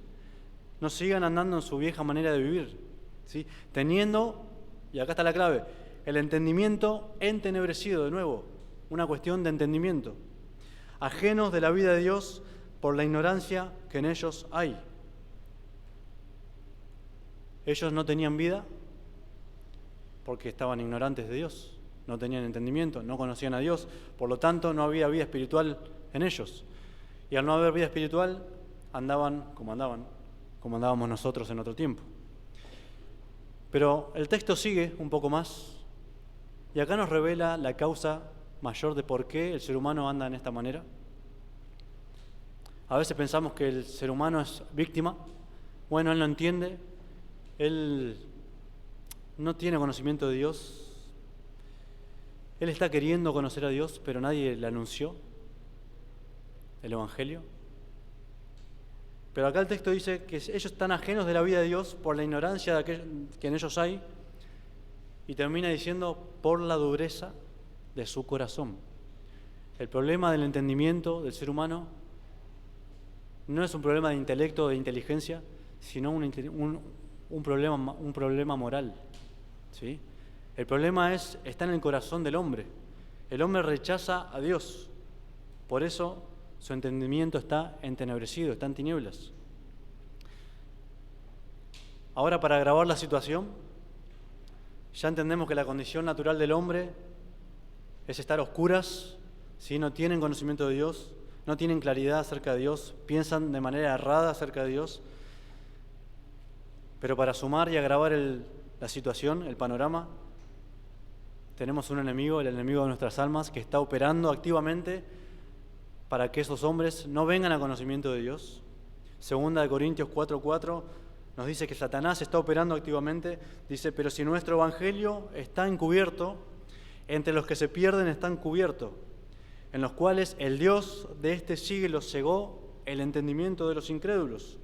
S1: no sigan andando en su vieja manera de vivir, ¿sí? Teniendo, y acá está la clave, el entendimiento entenebrecido, de nuevo, una cuestión de entendimiento, ajenos de la vida de Dios por la ignorancia que en ellos hay. Ellos no tenían vida porque estaban ignorantes de Dios, no tenían entendimiento, no conocían a Dios, por lo tanto no había vida espiritual en ellos. Y al no haber vida espiritual, andaban como andábamos nosotros en otro tiempo. Pero el texto sigue un poco más y acá nos revela la causa mayor de por qué el ser humano anda en esta manera. A veces pensamos que el ser humano es víctima. Bueno, él no entiende, él no tiene conocimiento de Dios, él está queriendo conocer a Dios, pero nadie le anunció el Evangelio. Pero acá el texto dice que ellos están ajenos de la vida de Dios por la ignorancia que en ellos hay, y termina diciendo por la dureza de su corazón. El problema del entendimiento del ser humano no es un problema de intelecto o de inteligencia, sino un problema moral, ¿sí? El problema está en el corazón del hombre. El hombre rechaza a Dios, por eso su entendimiento está entenebrecido, está en tinieblas. Ahora, para agravar la situación, ya entendemos que la condición natural del hombre es estar a oscuras, ¿sí? No tienen conocimiento de Dios, no tienen claridad acerca de Dios, piensan de manera errada acerca de Dios. Pero para sumar y agravar la situación, el panorama, tenemos un enemigo, el enemigo de nuestras almas, que está operando activamente para que esos hombres no vengan a conocimiento de Dios. Segunda de Corintios 4:4 nos dice que Satanás está operando activamente. Dice, pero si nuestro evangelio está encubierto, entre los que se pierden está encubierto, en los cuales el Dios de este siglo cegó el entendimiento de los incrédulos,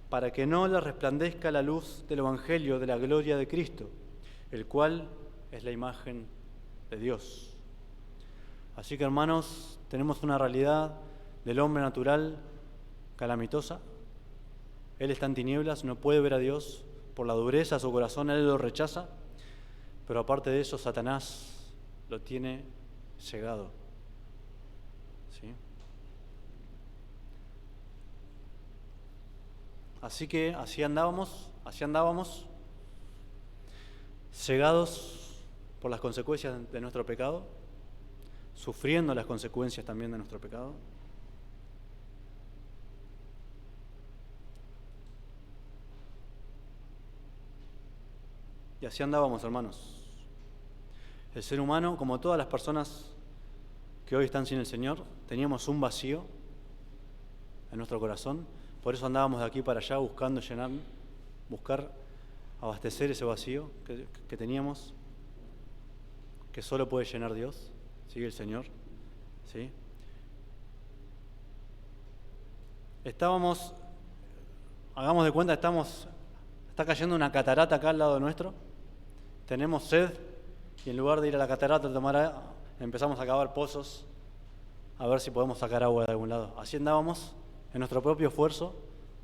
S1: para que no les resplandezca la luz del evangelio de la gloria de Cristo, el cual es la imagen de Dios. Así que, hermanos, tenemos una realidad del hombre natural calamitosa. Él está en tinieblas, no puede ver a Dios, por la dureza de su corazón, él lo rechaza, pero aparte de eso, Satanás lo tiene cegado, ¿sí? Así que así andábamos, cegados por las consecuencias de nuestro pecado, sufriendo las consecuencias también de nuestro pecado. Y así andábamos, hermanos. El ser humano, como todas las personas que hoy están sin el Señor, teníamos un vacío en nuestro corazón. Por eso andábamos de aquí para allá buscando buscar abastecer ese vacío que teníamos, que solo puede llenar Dios, ¿sí? El Señor, ¿sí? Hagamos de cuenta, está cayendo una catarata acá al lado nuestro, tenemos sed y en lugar de ir a la catarata a tomar agua, empezamos a cavar pozos a ver si podemos sacar agua de algún lado. Así andábamos en nuestro propio esfuerzo,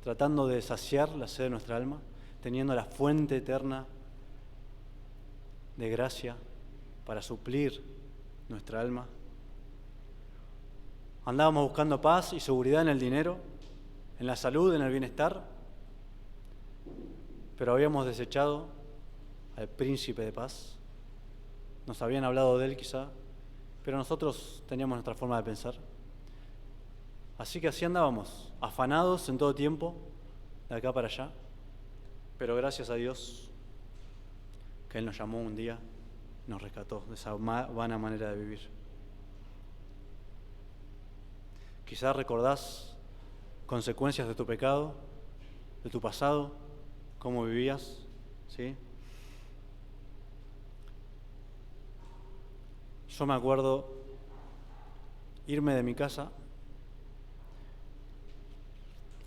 S1: tratando de saciar la sed de nuestra alma, teniendo la fuente eterna de gracia para suplir nuestra alma. Andábamos buscando paz y seguridad en el dinero, en la salud, en el bienestar, pero habíamos desechado al príncipe de paz. Nos habían hablado de él quizá, pero nosotros teníamos nuestra forma de pensar. Así que así andábamos, afanados en todo tiempo, de acá para allá, pero gracias a Dios que Él nos llamó un día, nos rescató de esa vana manera de vivir. Quizás recordás consecuencias de tu pecado, de tu pasado, cómo vivías, ¿sí? Yo me acuerdo irme de mi casa,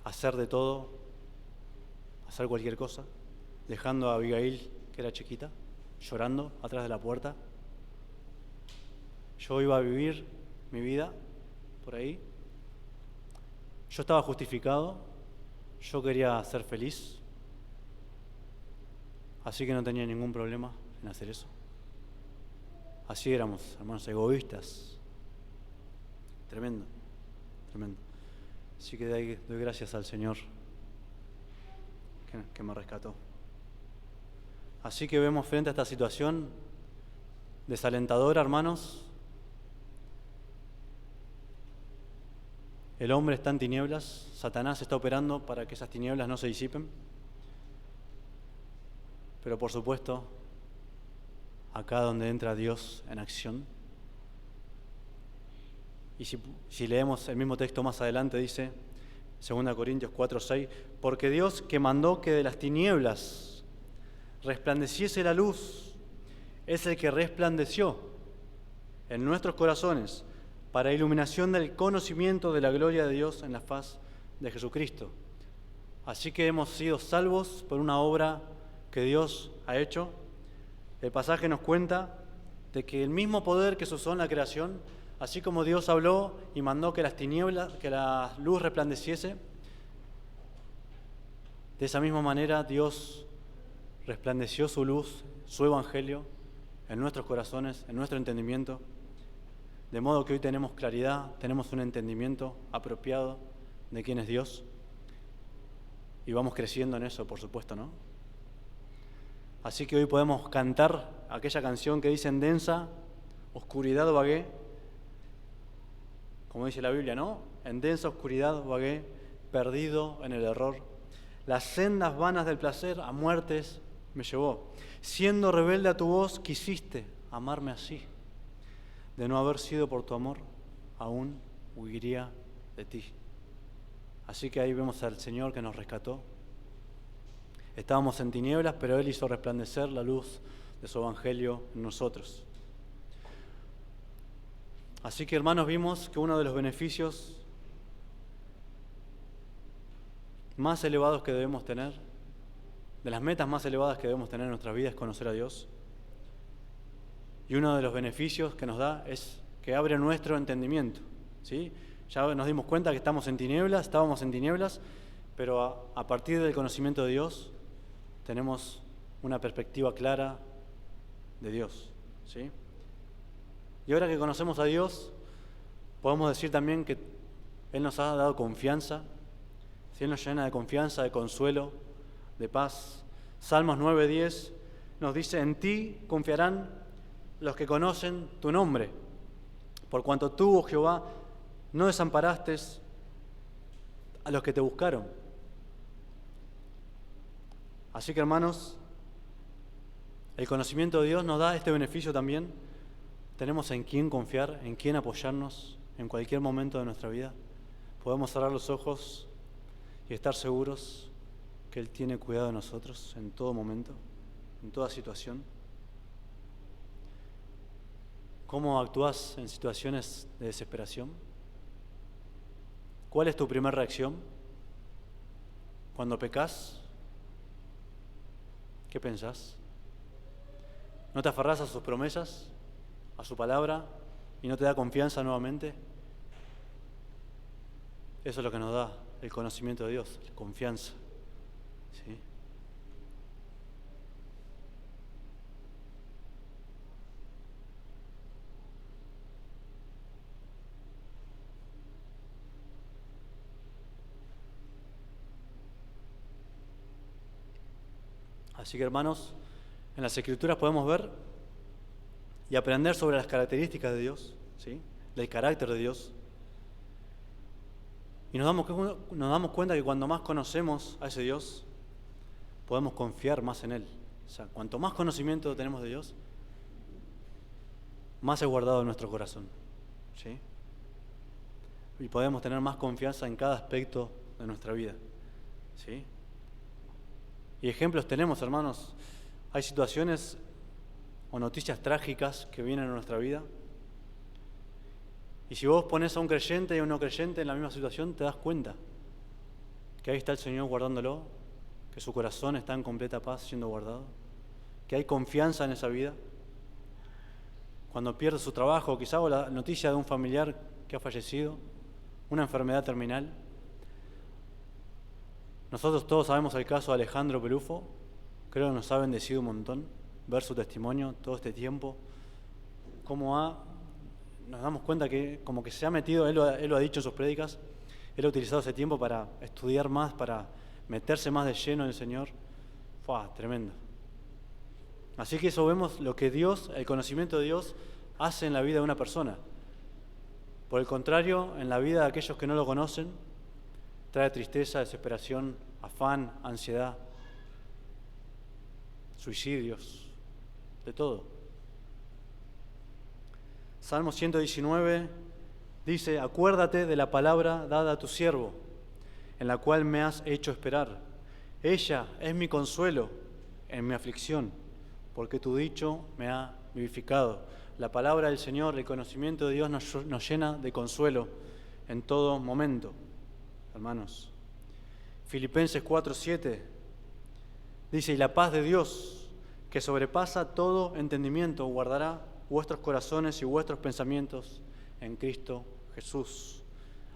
S1: hacer de todo, hacer cualquier cosa, dejando a Abigail, que era chiquita, llorando atrás de la puerta. Yo iba a vivir mi vida, por ahí. Yo estaba justificado, yo quería ser feliz, así que no tenía ningún problema en hacer eso. Así éramos, hermanos, egoístas. Tremendo, tremendo. Así que doy gracias al Señor que me rescató. Así que vemos frente a esta situación desalentadora, hermanos. El hombre está en tinieblas, Satanás está operando para que esas tinieblas no se disipen. Pero por supuesto, acá donde entra Dios en acción. Y si leemos el mismo texto más adelante, dice 2 Corintios 4:6, porque Dios que mandó que de las tinieblas resplandeciese la luz, es el que resplandeció en nuestros corazones para iluminación del conocimiento de la gloria de Dios en la faz de Jesucristo. Así que hemos sido salvos por una obra que Dios ha hecho. El pasaje nos cuenta de que el mismo poder que se usó en la creación, así como Dios habló y mandó que la luz resplandeciese, de esa misma manera Dios resplandeció su luz, su evangelio, en nuestros corazones, en nuestro entendimiento, de modo que hoy tenemos claridad, tenemos un entendimiento apropiado de quién es Dios, y vamos creciendo en eso, por supuesto, ¿no? Así que hoy podemos cantar aquella canción que dice: en densa oscuridad vagué, como dice la Biblia, ¿no? En densa oscuridad vagué, perdido en el error. Las sendas vanas del placer a muertes me llevó. Siendo rebelde a tu voz, quisiste amarme así. De no haber sido por tu amor, aún huiría de ti. Así que ahí vemos al Señor que nos rescató. Estábamos en tinieblas, pero Él hizo resplandecer la luz de su evangelio en nosotros. Así que, hermanos, vimos que uno de los beneficios más elevados que debemos tener, de las metas más elevadas que debemos tener en nuestra vida, es conocer a Dios. Y uno de los beneficios que nos da es que abre nuestro entendimiento, ¿sí? Ya nos dimos cuenta que estábamos en tinieblas, pero a partir del conocimiento de Dios tenemos una perspectiva clara de Dios, ¿sí? Y ahora que conocemos a Dios, podemos decir también que Él nos ha dado confianza, ¿sí? Él nos llena de confianza, de consuelo, de paz. Salmos 9:10 nos dice: en ti confiarán los que conocen tu nombre, por cuanto tú, oh Jehová, no desamparaste a los que te buscaron. Así que, hermanos, el conocimiento de Dios nos da este beneficio también. Tenemos en quién confiar, en quién apoyarnos en cualquier momento de nuestra vida. Podemos cerrar los ojos y estar seguros que Él tiene cuidado de nosotros en todo momento, en toda situación. ¿Cómo actúas en situaciones de desesperación? ¿Cuál es tu primera reacción? Cuando pecas, ¿qué pensás? ¿No te aferrás a sus promesas, a su palabra, y no te da confianza nuevamente? Eso es lo que nos da el conocimiento de Dios, la confianza, ¿sí? Así que, hermanos, en las Escrituras podemos ver y aprender sobre las características de Dios, ¿sí? Del carácter de Dios. Y nos damos cuenta que cuando más conocemos a ese Dios, podemos confiar más en Él. O sea, cuanto más conocimiento tenemos de Dios, más es guardado en nuestro corazón, ¿sí? Y podemos tener más confianza en cada aspecto de nuestra vida, ¿sí? Y ejemplos tenemos, hermanos. Hay situaciones o noticias trágicas que vienen a nuestra vida. Y si vos pones a un creyente y a un no creyente en la misma situación, te das cuenta que ahí está el Señor guardándolo, que su corazón está en completa paz siendo guardado, que hay confianza en esa vida. cuando pierde su trabajo, quizá o la noticia de un familiar que ha fallecido, una enfermedad terminal. Nosotros todos sabemos el caso de Alejandro Pelufo, creo que nos ha bendecido un montón ver su testimonio todo este tiempo, nos damos cuenta que como que se ha metido, él lo ha dicho en sus prédicas, él ha utilizado ese tiempo para estudiar más, para meterse más de lleno en el Señor. Tremendo. Así que eso vemos lo que Dios, el conocimiento de Dios, hace en la vida de una persona. Por el contrario, en la vida de aquellos que no lo conocen, trae tristeza, desesperación, afán, ansiedad, suicidios, de todo. Salmo 119 dice: acuérdate de la palabra dada a tu siervo, en la cual me has hecho esperar. Ella es mi consuelo en mi aflicción, porque tu dicho me ha vivificado. La palabra del Señor, el conocimiento de Dios nos llena de consuelo en todo momento, hermanos. Filipenses 4:7 dice: y la paz de Dios, que sobrepasa todo entendimiento, guardará vuestros corazones y vuestros pensamientos en Cristo Jesús.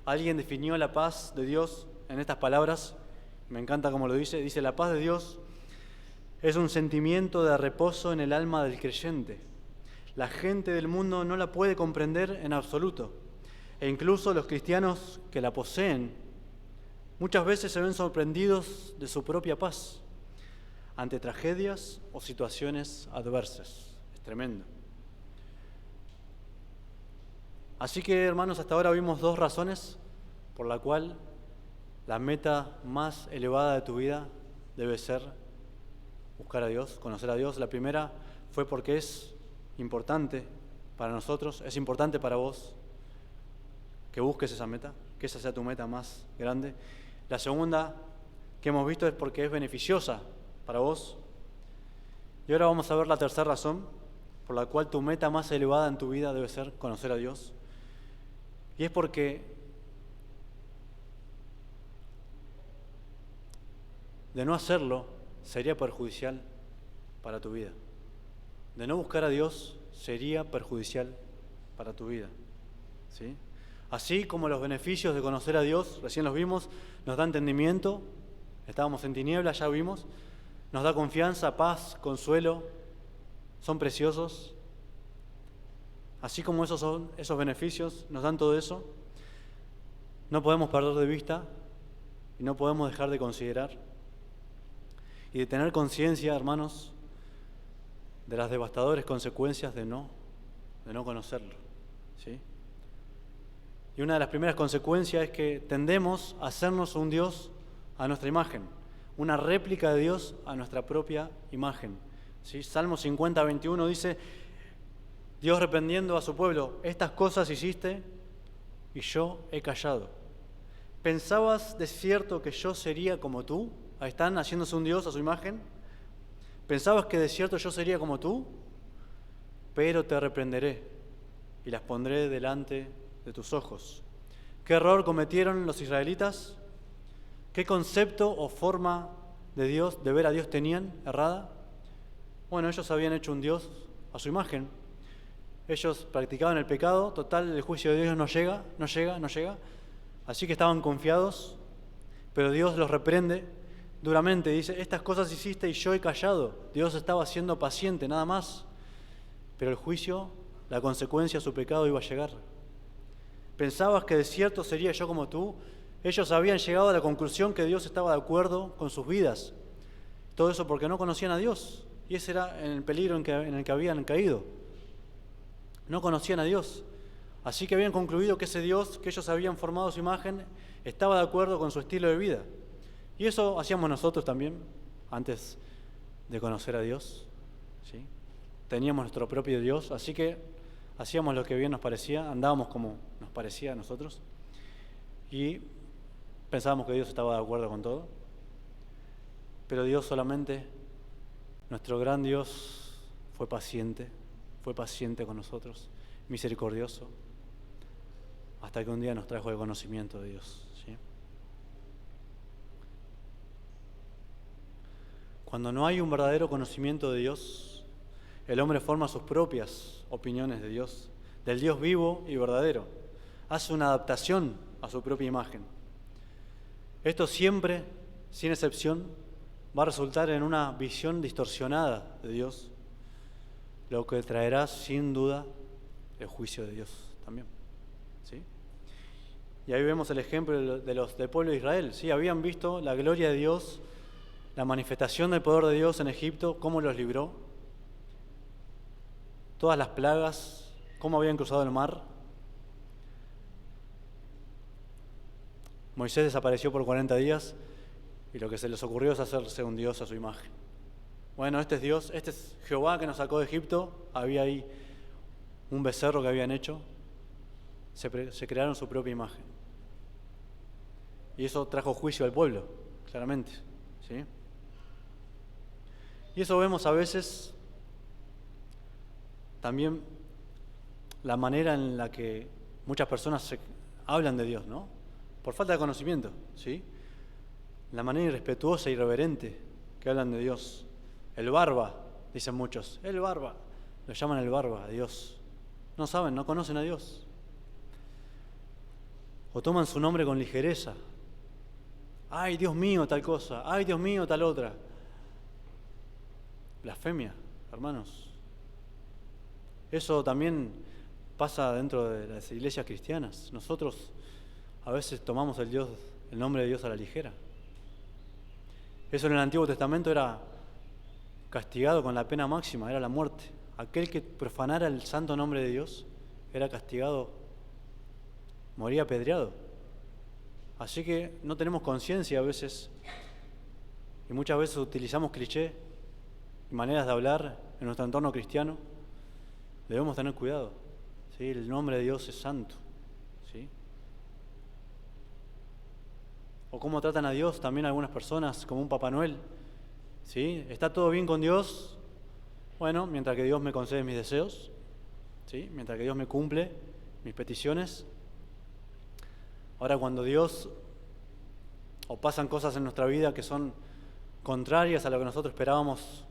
S1: Alguien definió la paz de Dios en estas palabras, me encanta cómo lo dice, la paz de Dios es un sentimiento de reposo en el alma del creyente. La gente del mundo no la puede comprender en absoluto, e incluso los cristianos que la poseen muchas veces se ven sorprendidos de su propia paz ante tragedias o situaciones adversas. Es tremendo. Así que, hermanos, hasta ahora vimos dos razones por la cual la meta más elevada de tu vida debe ser buscar a Dios, conocer a Dios. La primera fue porque es importante para nosotros, es importante para vos que busques esa meta, que esa sea tu meta más grande. La segunda que hemos visto es porque es beneficiosa para vos. Y ahora vamos a ver la tercera razón por la cual tu meta más elevada en tu vida debe ser conocer a Dios. Y es porque de no hacerlo sería perjudicial para tu vida. De no buscar a Dios sería perjudicial para tu vida, ¿sí? Así como los beneficios de conocer a Dios, recién los vimos, nos da entendimiento, estábamos en tinieblas, ya vimos, nos da confianza, paz, consuelo, son preciosos. Así como esos beneficios nos dan todo eso, no podemos perder de vista y no podemos dejar de considerar y de tener conciencia, hermanos, de las devastadoras consecuencias de no conocerlo, ¿sí? Y una de las primeras consecuencias es que tendemos a hacernos un Dios a nuestra imagen, una réplica de Dios a nuestra propia imagen, ¿sí? Salmo 50:21 dice: Dios reprendiendo a su pueblo, estas cosas hiciste y yo he callado. ¿Pensabas de cierto que yo sería como tú? Ahí están haciéndose un Dios a su imagen. ¿Pensabas que de cierto yo sería como tú? Pero te reprenderé y las pondré delante de tus ojos. ¿Qué error cometieron los israelitas? ¿Qué concepto o forma de Dios, de ver a Dios tenían errada? Bueno, ellos habían hecho un Dios a su imagen. Ellos practicaban el pecado, total, el juicio de Dios no llega. Así que estaban confiados, pero Dios los reprende duramente. Dice: estas cosas hiciste y yo he callado. Dios estaba siendo paciente, nada más. Pero el juicio, la consecuencia de su pecado iba a llegar. ¿Pensabas que de cierto sería yo como tú? Ellos habían llegado a la conclusión que Dios estaba de acuerdo con sus vidas. Todo eso porque no conocían a Dios. Y ese era el peligro en el que habían caído. No conocían a Dios. Así que habían concluido que ese Dios que ellos habían formado a su imagen estaba de acuerdo con su estilo de vida. Y eso hacíamos nosotros también, antes de conocer a Dios, ¿sí? Teníamos nuestro propio Dios, así que hacíamos lo que bien nos parecía, andábamos como nos parecía a nosotros, y pensábamos que Dios estaba de acuerdo con todo. Pero Dios solamente, nuestro gran Dios, fue paciente con nosotros, misericordioso, hasta que un día nos trajo el conocimiento de Dios, ¿sí? Cuando no hay un verdadero conocimiento de Dios, el hombre forma sus propias opiniones de Dios, del Dios vivo y verdadero. Hace una adaptación a su propia imagen. Esto siempre, sin excepción, va a resultar en una visión distorsionada de Dios, lo que traerá sin duda el juicio de Dios también. ¿Sí? Y ahí vemos el ejemplo del pueblo de Israel. ¿Sí? Habían visto la gloria de Dios, la manifestación del poder de Dios en Egipto, cómo los libró, todas las plagas, cómo habían cruzado el mar. Moisés desapareció por 40 días y lo que se les ocurrió es hacerse un Dios a su imagen. Bueno, este es Dios, este es Jehová que nos sacó de Egipto. Había ahí un becerro que habían hecho. Se crearon su propia imagen. Y eso trajo juicio al pueblo, claramente. ¿Sí? Y eso vemos a veces también la manera en la que muchas personas hablan de Dios, ¿no? Por falta de conocimiento, ¿sí? La manera irrespetuosa e irreverente que hablan de Dios. El barba, dicen muchos. El barba. Lo llaman el barba a Dios. No saben, no conocen a Dios. O toman su nombre con ligereza. Ay, Dios mío, tal cosa. Ay, Dios mío, tal otra. Blasfemia, hermanos. Eso también pasa dentro de las iglesias cristianas. Nosotros a veces tomamos el nombre de Dios a la ligera. Eso en el Antiguo Testamento era castigado con la pena máxima, era la muerte. Aquel que profanara el santo nombre de Dios era castigado, moría apedreado. Así que no tenemos conciencia a veces, y muchas veces utilizamos clichés y maneras de hablar en nuestro entorno cristiano. Debemos tener cuidado, ¿sí? El nombre de Dios es santo, ¿sí? O cómo tratan a Dios también algunas personas, como un Papá Noel, ¿sí? ¿Está todo bien con Dios? Bueno, mientras que Dios me concede mis deseos, ¿sí? Mientras que Dios me cumple mis peticiones. Ahora, cuando Dios o pasan cosas en nuestra vida que son contrarias a lo que nosotros esperábamos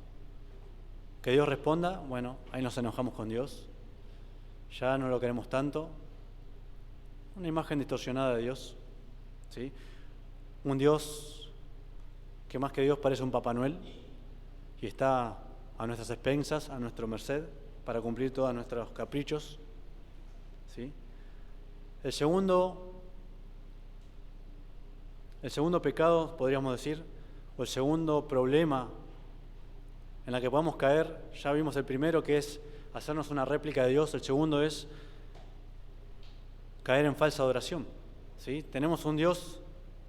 S1: que Dios responda, bueno, ahí nos enojamos con Dios. Ya no lo queremos tanto. Una imagen distorsionada de Dios, ¿sí? Un Dios que más que Dios parece un Papá Noel y está a nuestras expensas, a nuestra merced, para cumplir todos nuestros caprichos, ¿sí? El segundo pecado, podríamos decir, o el segundo problema en la que podemos caer, ya vimos el primero, que es hacernos una réplica de Dios. El segundo es caer en falsa adoración, ¿sí? Tenemos un Dios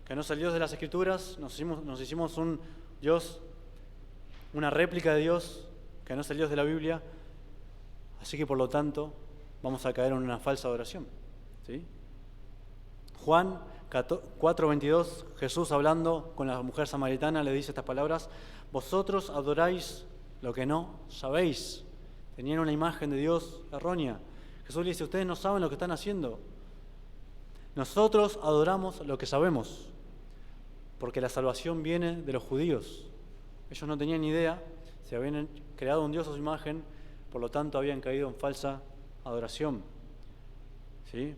S1: que no es el Dios de las Escrituras, nos hicimos un Dios, una réplica de Dios que no es el Dios de la Biblia, así que por lo tanto vamos a caer en una falsa adoración, ¿sí? Juan 4:22, Jesús hablando con la mujer samaritana le dice estas palabras: vosotros adoráis lo que no sabéis. Tenían una imagen de Dios errónea. Jesús le dice: ustedes no saben lo que están haciendo. Nosotros adoramos lo que sabemos, porque la salvación viene de los judíos. Ellos no tenían ni idea, se habían creado un Dios a su imagen, por lo tanto habían caído en falsa adoración, ¿sí?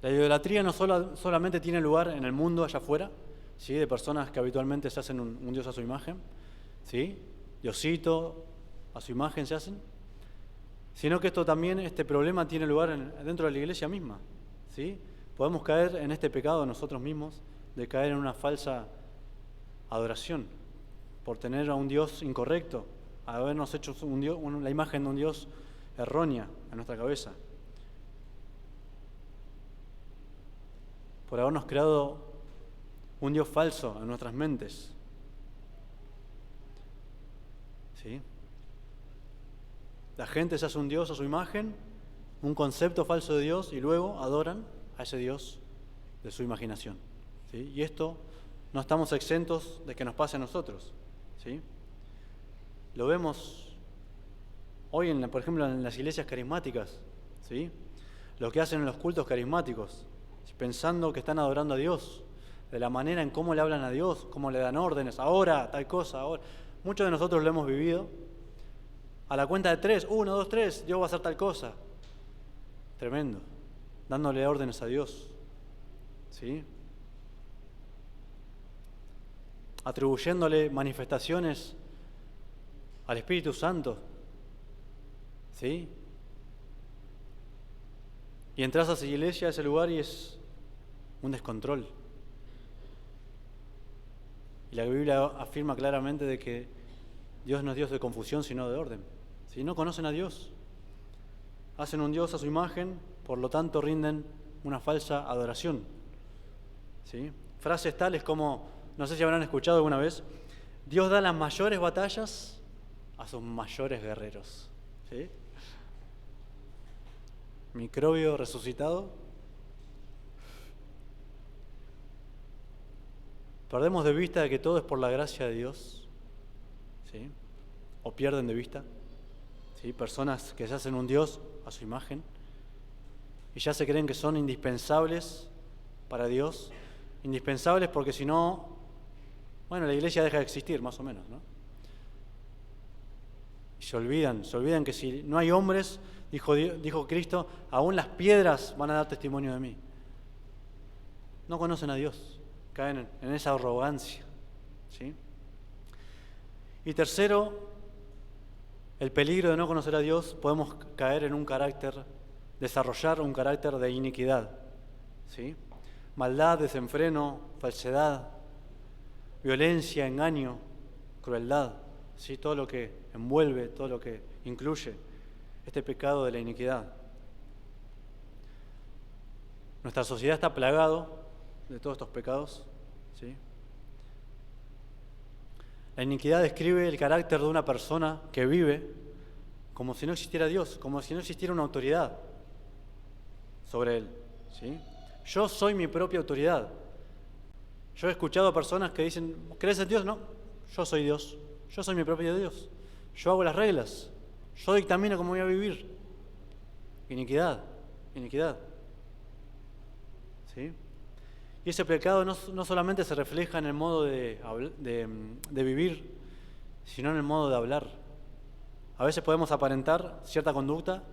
S1: La idolatría no solamente tiene lugar en el mundo allá afuera, ¿sí? De personas que habitualmente se hacen un Dios a su imagen, ¿sí? Diosito a su imagen se hacen, sino que este problema tiene lugar dentro de la iglesia misma, ¿sí? Podemos caer en este pecado nosotros mismos, de caer en una falsa adoración, por tener a un Dios incorrecto, habernos hecho la imagen de un Dios errónea en nuestra cabeza, por habernos creado un Dios falso en nuestras mentes, ¿sí? La gente se hace un Dios a su imagen, un concepto falso de Dios, y luego adoran a ese Dios de su imaginación, ¿sí? Y esto no estamos exentos de que nos pase a nosotros, ¿sí? Lo vemos hoy, por ejemplo, en las iglesias carismáticas, ¿sí? Lo que hacen en los cultos carismáticos, pensando que están adorando a Dios. de la manera en cómo le hablan a Dios, cómo le dan órdenes, ahora, tal cosa, ahora. Muchos de nosotros lo hemos vivido. A la cuenta de 3, 1, 2, 3, Dios va a hacer tal cosa. Tremendo. Dándole órdenes a Dios. ¿Sí? Atribuyéndole manifestaciones al Espíritu Santo. ¿Sí? Y entras a esa iglesia, a ese lugar, y es un descontrol. Y la Biblia afirma claramente de que Dios no es Dios de confusión, sino de orden. Si no conocen a Dios, hacen un Dios a su imagen, por lo tanto rinden una falsa adoración. ¿Sí? Frases tales como, no sé si habrán escuchado alguna vez, Dios da las mayores batallas a sus mayores guerreros. ¿Sí? Microbio resucitado. Perdemos de vista de que todo es por la gracia de Dios. ¿Sí? O pierden de vista. ¿Sí? Personas que se hacen un Dios a su imagen y ya se creen que son indispensables para Dios. Indispensables porque si no, bueno, la iglesia deja de existir, más o menos, ¿no? Y se olvidan que si no hay hombres, dijo Cristo, aún las piedras van a dar testimonio de mí. No conocen a Dios, caen en esa arrogancia. ¿Sí? Y tercero, el peligro de no conocer a Dios, podemos caer en desarrollar un carácter de iniquidad. ¿Sí? Maldad, desenfreno, falsedad, violencia, engaño, crueldad. ¿Sí? Todo lo que envuelve, todo lo que incluye este pecado de la iniquidad. Nuestra sociedad está plagado de todos estos pecados. ¿Sí? La iniquidad describe el carácter de una persona que vive como si no existiera Dios, como si no existiera una autoridad sobre él. ¿Sí? Yo soy mi propia autoridad. Yo he escuchado a personas que dicen, ¿crees en Dios? No, yo soy Dios. Yo soy mi propio Dios. Yo hago las reglas. Yo dictamino cómo voy a vivir. Iniquidad. ¿Sí? Y ese pecado no solamente se refleja en el modo de vivir, sino en el modo de hablar. A veces podemos aparentar cierta conducta,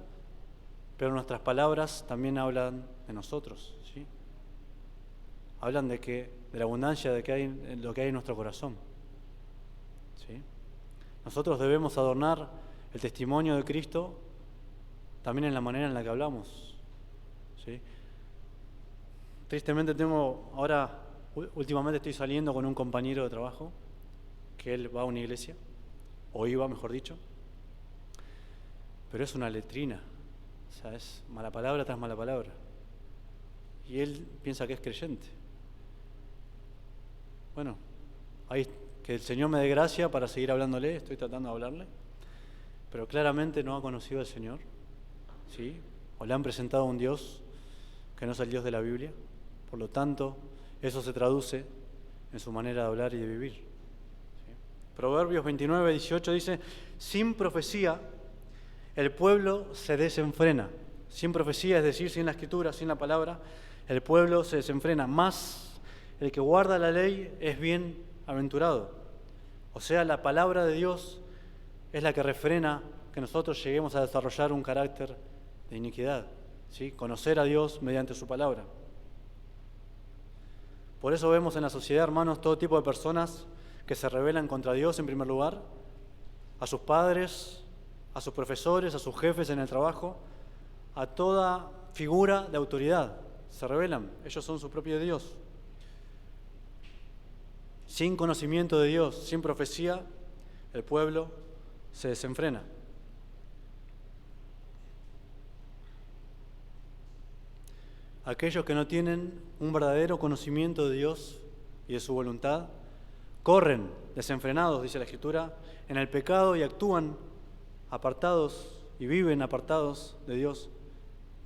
S1: pero nuestras palabras también hablan de nosotros. ¿Sí? Hablan de la abundancia de lo que hay en nuestro corazón. ¿Sí? Nosotros debemos adornar el testimonio de Cristo también en la manera en la que hablamos. ¿Sí? Tristemente últimamente estoy saliendo con un compañero de trabajo, que él va a una iglesia, o iba, mejor dicho, pero es una letrina, o sea, es mala palabra tras mala palabra. Y él piensa que es creyente. Bueno, que el Señor me dé gracia para seguir hablándole, estoy tratando de hablarle, pero claramente no ha conocido al Señor, ¿sí? O le han presentado a un Dios que no es el Dios de la Biblia. Por lo tanto, eso se traduce en su manera de hablar y de vivir. ¿Sí? Proverbios 29, 18 dice, sin profecía el pueblo se desenfrena. Sin profecía, es decir, sin la escritura, sin la palabra, el pueblo se desenfrena. Más el que guarda la ley es bienaventurado. O sea, la palabra de Dios es la que refrena que nosotros lleguemos a desarrollar un carácter de iniquidad. ¿Sí? Conocer a Dios mediante su palabra. Por eso vemos en la sociedad, hermanos, todo tipo de personas que se rebelan contra Dios en primer lugar, a sus padres, a sus profesores, a sus jefes en el trabajo, a toda figura de autoridad. Se rebelan, ellos son su propio Dios. Sin conocimiento de Dios, sin profecía, el pueblo se desenfrena. Aquellos que no tienen un verdadero conocimiento de Dios y de su voluntad, corren desenfrenados, dice la Escritura, en el pecado y actúan apartados y viven apartados de Dios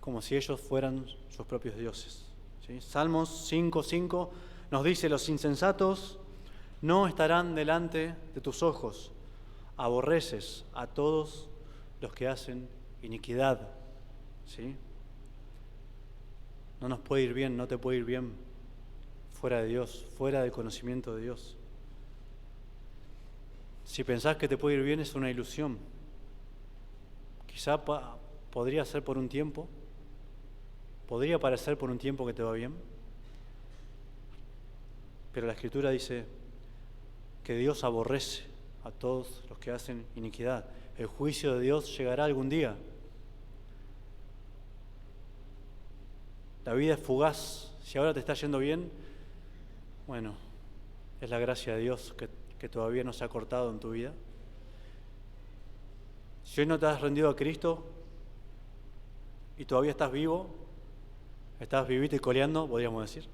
S1: como si ellos fueran sus propios dioses. ¿Sí? Salmos 5:5 nos dice, los insensatos no estarán delante de tus ojos, aborreces a todos los que hacen iniquidad. ¿Sí? No nos puede ir bien, no te puede ir bien fuera de Dios, fuera del conocimiento de Dios. Si pensás que te puede ir bien, es una ilusión. Quizá podría ser por un tiempo, podría parecer por un tiempo que te va bien, pero la Escritura dice que Dios aborrece a todos los que hacen iniquidad. El juicio de Dios llegará algún día. La vida es fugaz. Si ahora te está yendo bien, bueno, es la gracia de Dios que todavía no se ha cortado en tu vida. Si hoy no te has rendido a Cristo y todavía estás vivo, estás vivito y coleando, podríamos decir,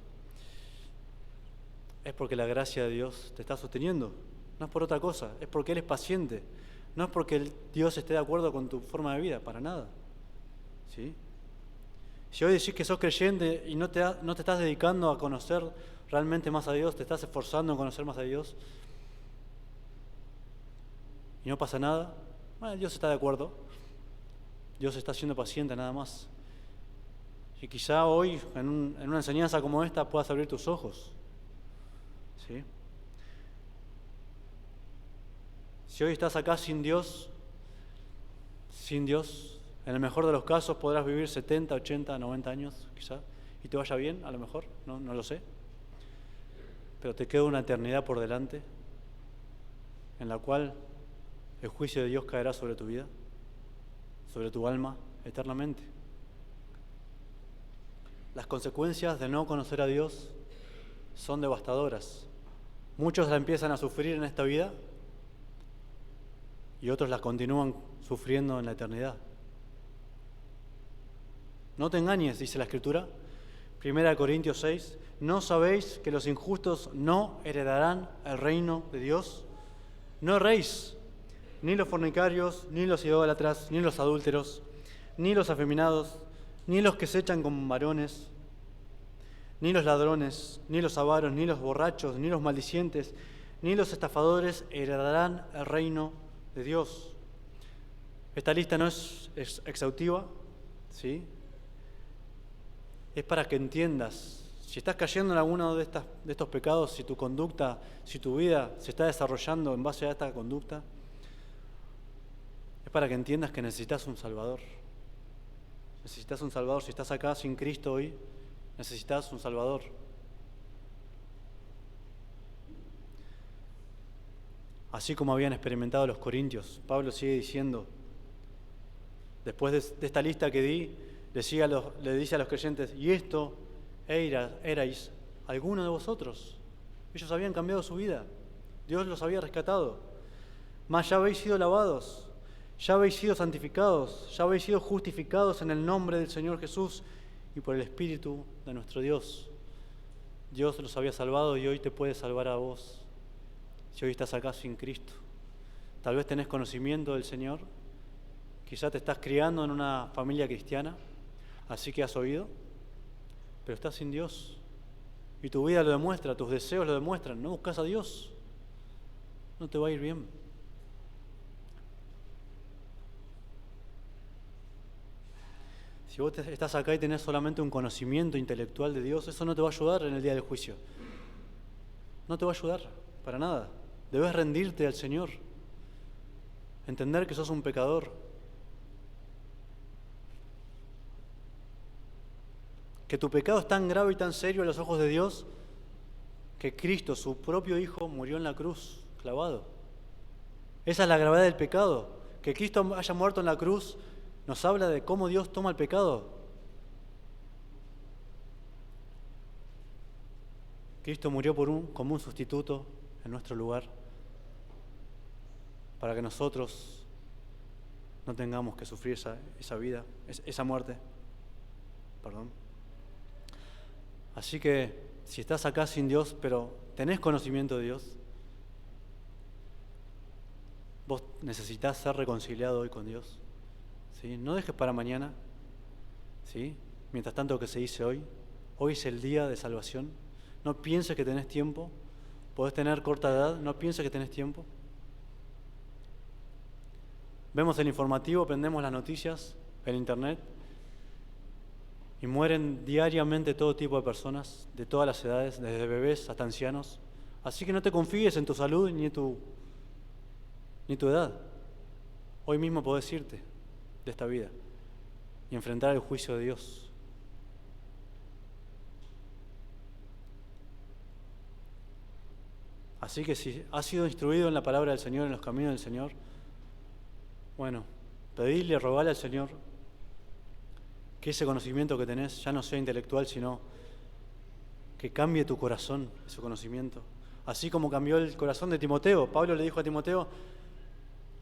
S1: es porque la gracia de Dios te está sosteniendo. No es por otra cosa, es porque Él es paciente. No es porque Dios esté de acuerdo con tu forma de vida, para nada. ¿Sí? Si hoy decís que sos creyente y no te estás dedicando a conocer realmente más a Dios, te estás esforzando en conocer más a Dios, y no pasa nada, bueno, Dios está de acuerdo. Dios está siendo paciente nada más. Y quizá hoy, en una enseñanza como esta, puedas abrir tus ojos. ¿Sí? Si hoy estás acá sin Dios, en el mejor de los casos podrás vivir 70, 80, 90 años, quizá, y te vaya bien, a lo mejor, no lo sé. Pero te queda una eternidad por delante, en la cual el juicio de Dios caerá sobre tu vida, sobre tu alma, eternamente. Las consecuencias de no conocer a Dios son devastadoras. Muchos la empiezan a sufrir en esta vida y otros la continúan sufriendo en la eternidad. No te engañes, dice la Escritura, 1 Corintios 6, ¿no sabéis que los injustos no heredarán el reino de Dios? No erréis, ni los fornicarios, ni los idólatras, ni los adúlteros, ni los afeminados, ni los que se echan con varones, ni los ladrones, ni los avaros, ni los borrachos, ni los maldicientes, ni los estafadores heredarán el reino de Dios. Esta lista no es exhaustiva, ¿sí? Es para que entiendas, si estás cayendo en alguno de estos pecados, si tu conducta, si tu vida se está desarrollando en base a esta conducta, es para que entiendas que necesitas un Salvador. Necesitas un Salvador. Si estás acá sin Cristo hoy, necesitas un Salvador. Así como habían experimentado los corintios, Pablo sigue diciendo, después de esta lista que di, le dice a los creyentes, y esto erais alguno de vosotros. Ellos habían cambiado su vida, Dios los había rescatado, mas ya habéis sido lavados, ya habéis sido santificados, ya habéis sido justificados en el nombre del Señor Jesús y por el Espíritu de nuestro Dios. Dios los había salvado y hoy te puede salvar a vos, si hoy estás acá sin Cristo. Tal vez tenés conocimiento del Señor, quizá te estás criando en una familia cristiana, así que has oído, pero estás sin Dios. Y tu vida lo demuestra, tus deseos lo demuestran. No buscas a Dios, no te va a ir bien. Si vos estás acá y tenés solamente un conocimiento intelectual de Dios, eso no te va a ayudar en el día del juicio. No te va a ayudar, para nada. Debes rendirte al Señor, entender que sos un pecador, que tu pecado es tan grave y tan serio a los ojos de Dios que Cristo, su propio Hijo, murió en la cruz, clavado. Esa es la gravedad del pecado. Que Cristo haya muerto en la cruz nos habla de cómo Dios toma el pecado. Cristo murió como un sustituto en nuestro lugar para que nosotros no tengamos que sufrir esa vida, esa muerte. Perdón. Así que si estás acá sin Dios, pero tenés conocimiento de Dios, vos necesitas ser reconciliado hoy con Dios. ¿Sí? No dejes para mañana, ¿sí? Mientras tanto que se dice hoy es el día de salvación. No pienses que tenés tiempo, podés tener corta edad, no pienses que tenés tiempo. Vemos el informativo, prendemos las noticias, el internet, Y mueren diariamente todo tipo de personas, de todas las edades, desde bebés hasta ancianos. Así que no te confíes en tu salud ni tu edad. Hoy mismo podés irte de esta vida y enfrentar el juicio de Dios. Así que si has sido instruido en la palabra del Señor, en los caminos del Señor, bueno, pedile, rogale al Señor que ese conocimiento que tenés ya no sea intelectual, sino que cambie tu corazón, ese conocimiento. Así como cambió el corazón de Timoteo. Pablo le dijo a Timoteo: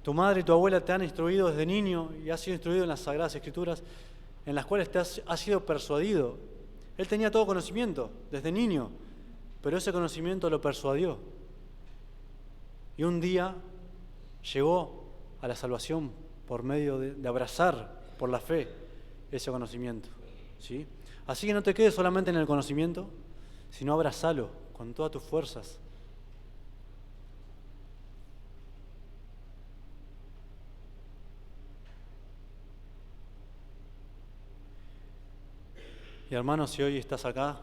S1: tu madre y tu abuela te han instruido desde niño y has sido instruido en las Sagradas Escrituras, en las cuales has sido persuadido. Él tenía todo conocimiento desde niño, pero ese conocimiento lo persuadió. Y un día llegó a la salvación por medio de abrazar por la fe ese conocimiento, ¿sí? Así que no te quedes solamente en el conocimiento, sino abrazalo con todas tus fuerzas. Y hermano, si hoy estás acá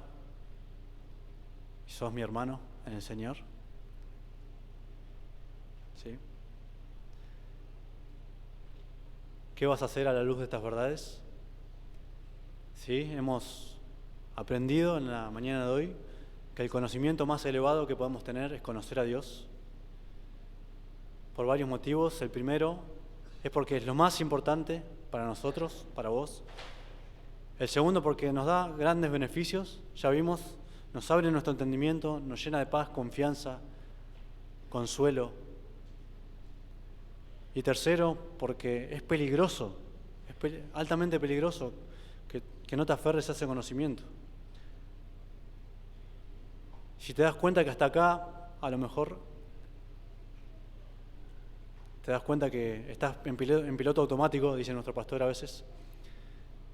S1: y sos mi hermano en el Señor, ¿sí? ¿Qué vas a hacer a la luz de estas verdades? ¿Sí? Hemos aprendido en la mañana de hoy que el conocimiento más elevado que podemos tener es conocer a Dios. Por varios motivos. El primero es porque es lo más importante para nosotros, para vos. El segundo porque nos da grandes beneficios, ya vimos, nos abre nuestro entendimiento, nos llena de paz, confianza, consuelo. Y tercero, porque es peligroso, altamente peligroso que no te aferres a ese conocimiento. Si te das cuenta que hasta acá, a lo mejor, te das cuenta que estás en piloto automático, dice nuestro pastor a veces,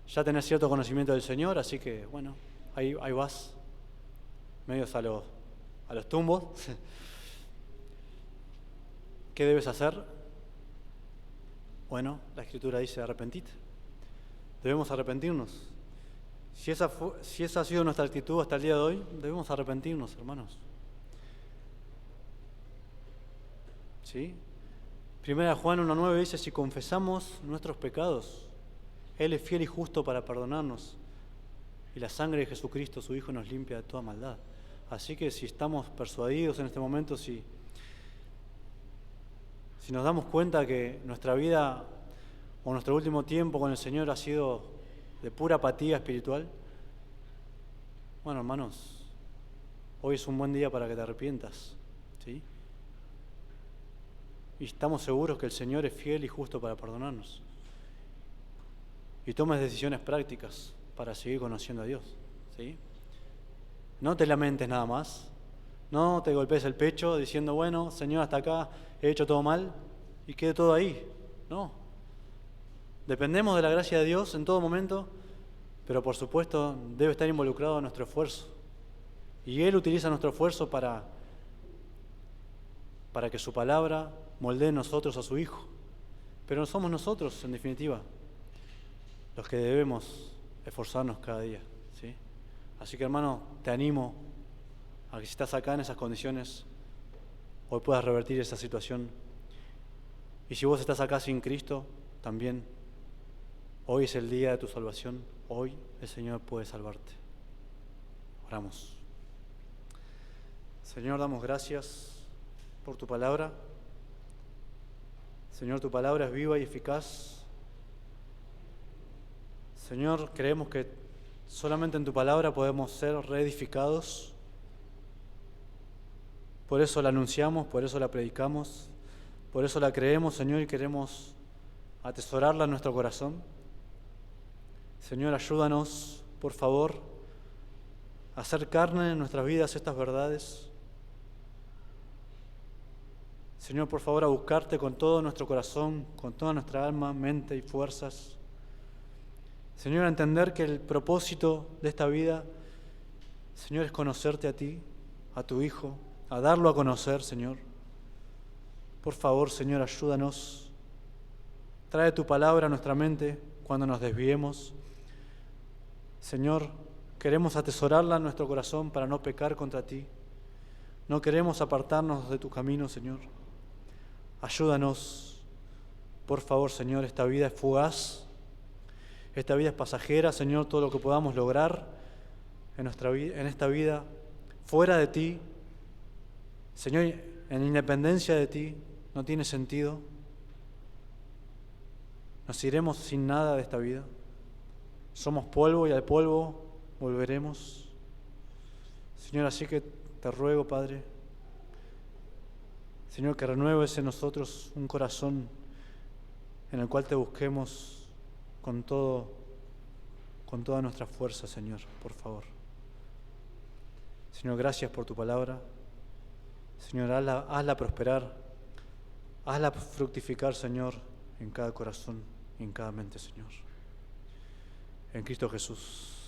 S1: ya tenés cierto conocimiento del Señor, así que, bueno, ahí vas, medios a los tumbos. ¿Qué debes hacer? Bueno, la Escritura dice: arrepentite. Debemos arrepentirnos. Si esa ha sido nuestra actitud hasta el día de hoy, debemos arrepentirnos, hermanos. ¿Sí? 1 Juan 1:9 dice: si confesamos nuestros pecados, Él es fiel y justo para perdonarnos, y la sangre de Jesucristo, su Hijo, nos limpia de toda maldad. Así que si estamos persuadidos en este momento, si nos damos cuenta que nuestra vida o nuestro último tiempo con el Señor ha sido de pura apatía espiritual, bueno, hermanos, hoy es un buen día para que te arrepientas, ¿sí? Y estamos seguros que el Señor es fiel y justo para perdonarnos. Y tomes decisiones prácticas para seguir conociendo a Dios, ¿sí? No te lamentes nada más, no te golpees el pecho diciendo: bueno, Señor, hasta acá he hecho todo mal, y quede todo ahí. No. Dependemos de la gracia de Dios en todo momento, pero por supuesto debe estar involucrado nuestro esfuerzo. Y Él utiliza nuestro esfuerzo para que su palabra moldee en nosotros a su Hijo. Pero no somos nosotros, en definitiva, los que debemos esforzarnos cada día, ¿sí? Así que, hermano, te animo a que si estás acá en esas condiciones, hoy puedas revertir esa situación. Y si vos estás acá sin Cristo, también, hoy es el día de tu salvación. Hoy el Señor puede salvarte. Oramos. Señor, damos gracias por tu palabra. Señor, tu palabra es viva y eficaz. Señor, creemos que solamente en tu palabra podemos ser reedificados. Por eso la anunciamos, por eso la predicamos, por eso la creemos, Señor, y queremos atesorarla en nuestro corazón. Señor, ayúdanos, por favor, a hacer carne en nuestras vidas estas verdades. Señor, por favor, a buscarte con todo nuestro corazón, con toda nuestra alma, mente y fuerzas. Señor, a entender que el propósito de esta vida, Señor, es conocerte a ti, a tu Hijo, a darlo a conocer, Señor. Por favor, Señor, ayúdanos. Trae tu palabra a nuestra mente cuando nos desviemos.
S2: Señor, queremos atesorarla en nuestro corazón para no pecar contra ti. No queremos apartarnos de tu camino, Señor. Ayúdanos, por favor, Señor. Esta vida es fugaz, esta vida es pasajera, Señor. Todo lo que podamos lograr en esta vida, fuera de ti, Señor, en independencia de ti, no tiene sentido. Nos iremos sin nada de esta vida. Somos polvo y al polvo volveremos. Señor, así que te ruego, Padre, Señor, que renueves en nosotros un corazón en el cual te busquemos con toda nuestra fuerza, Señor, por favor. Señor, gracias por tu palabra. Señor, hazla prosperar, hazla fructificar, Señor, en cada corazón y en cada mente, Señor. En Cristo Jesús.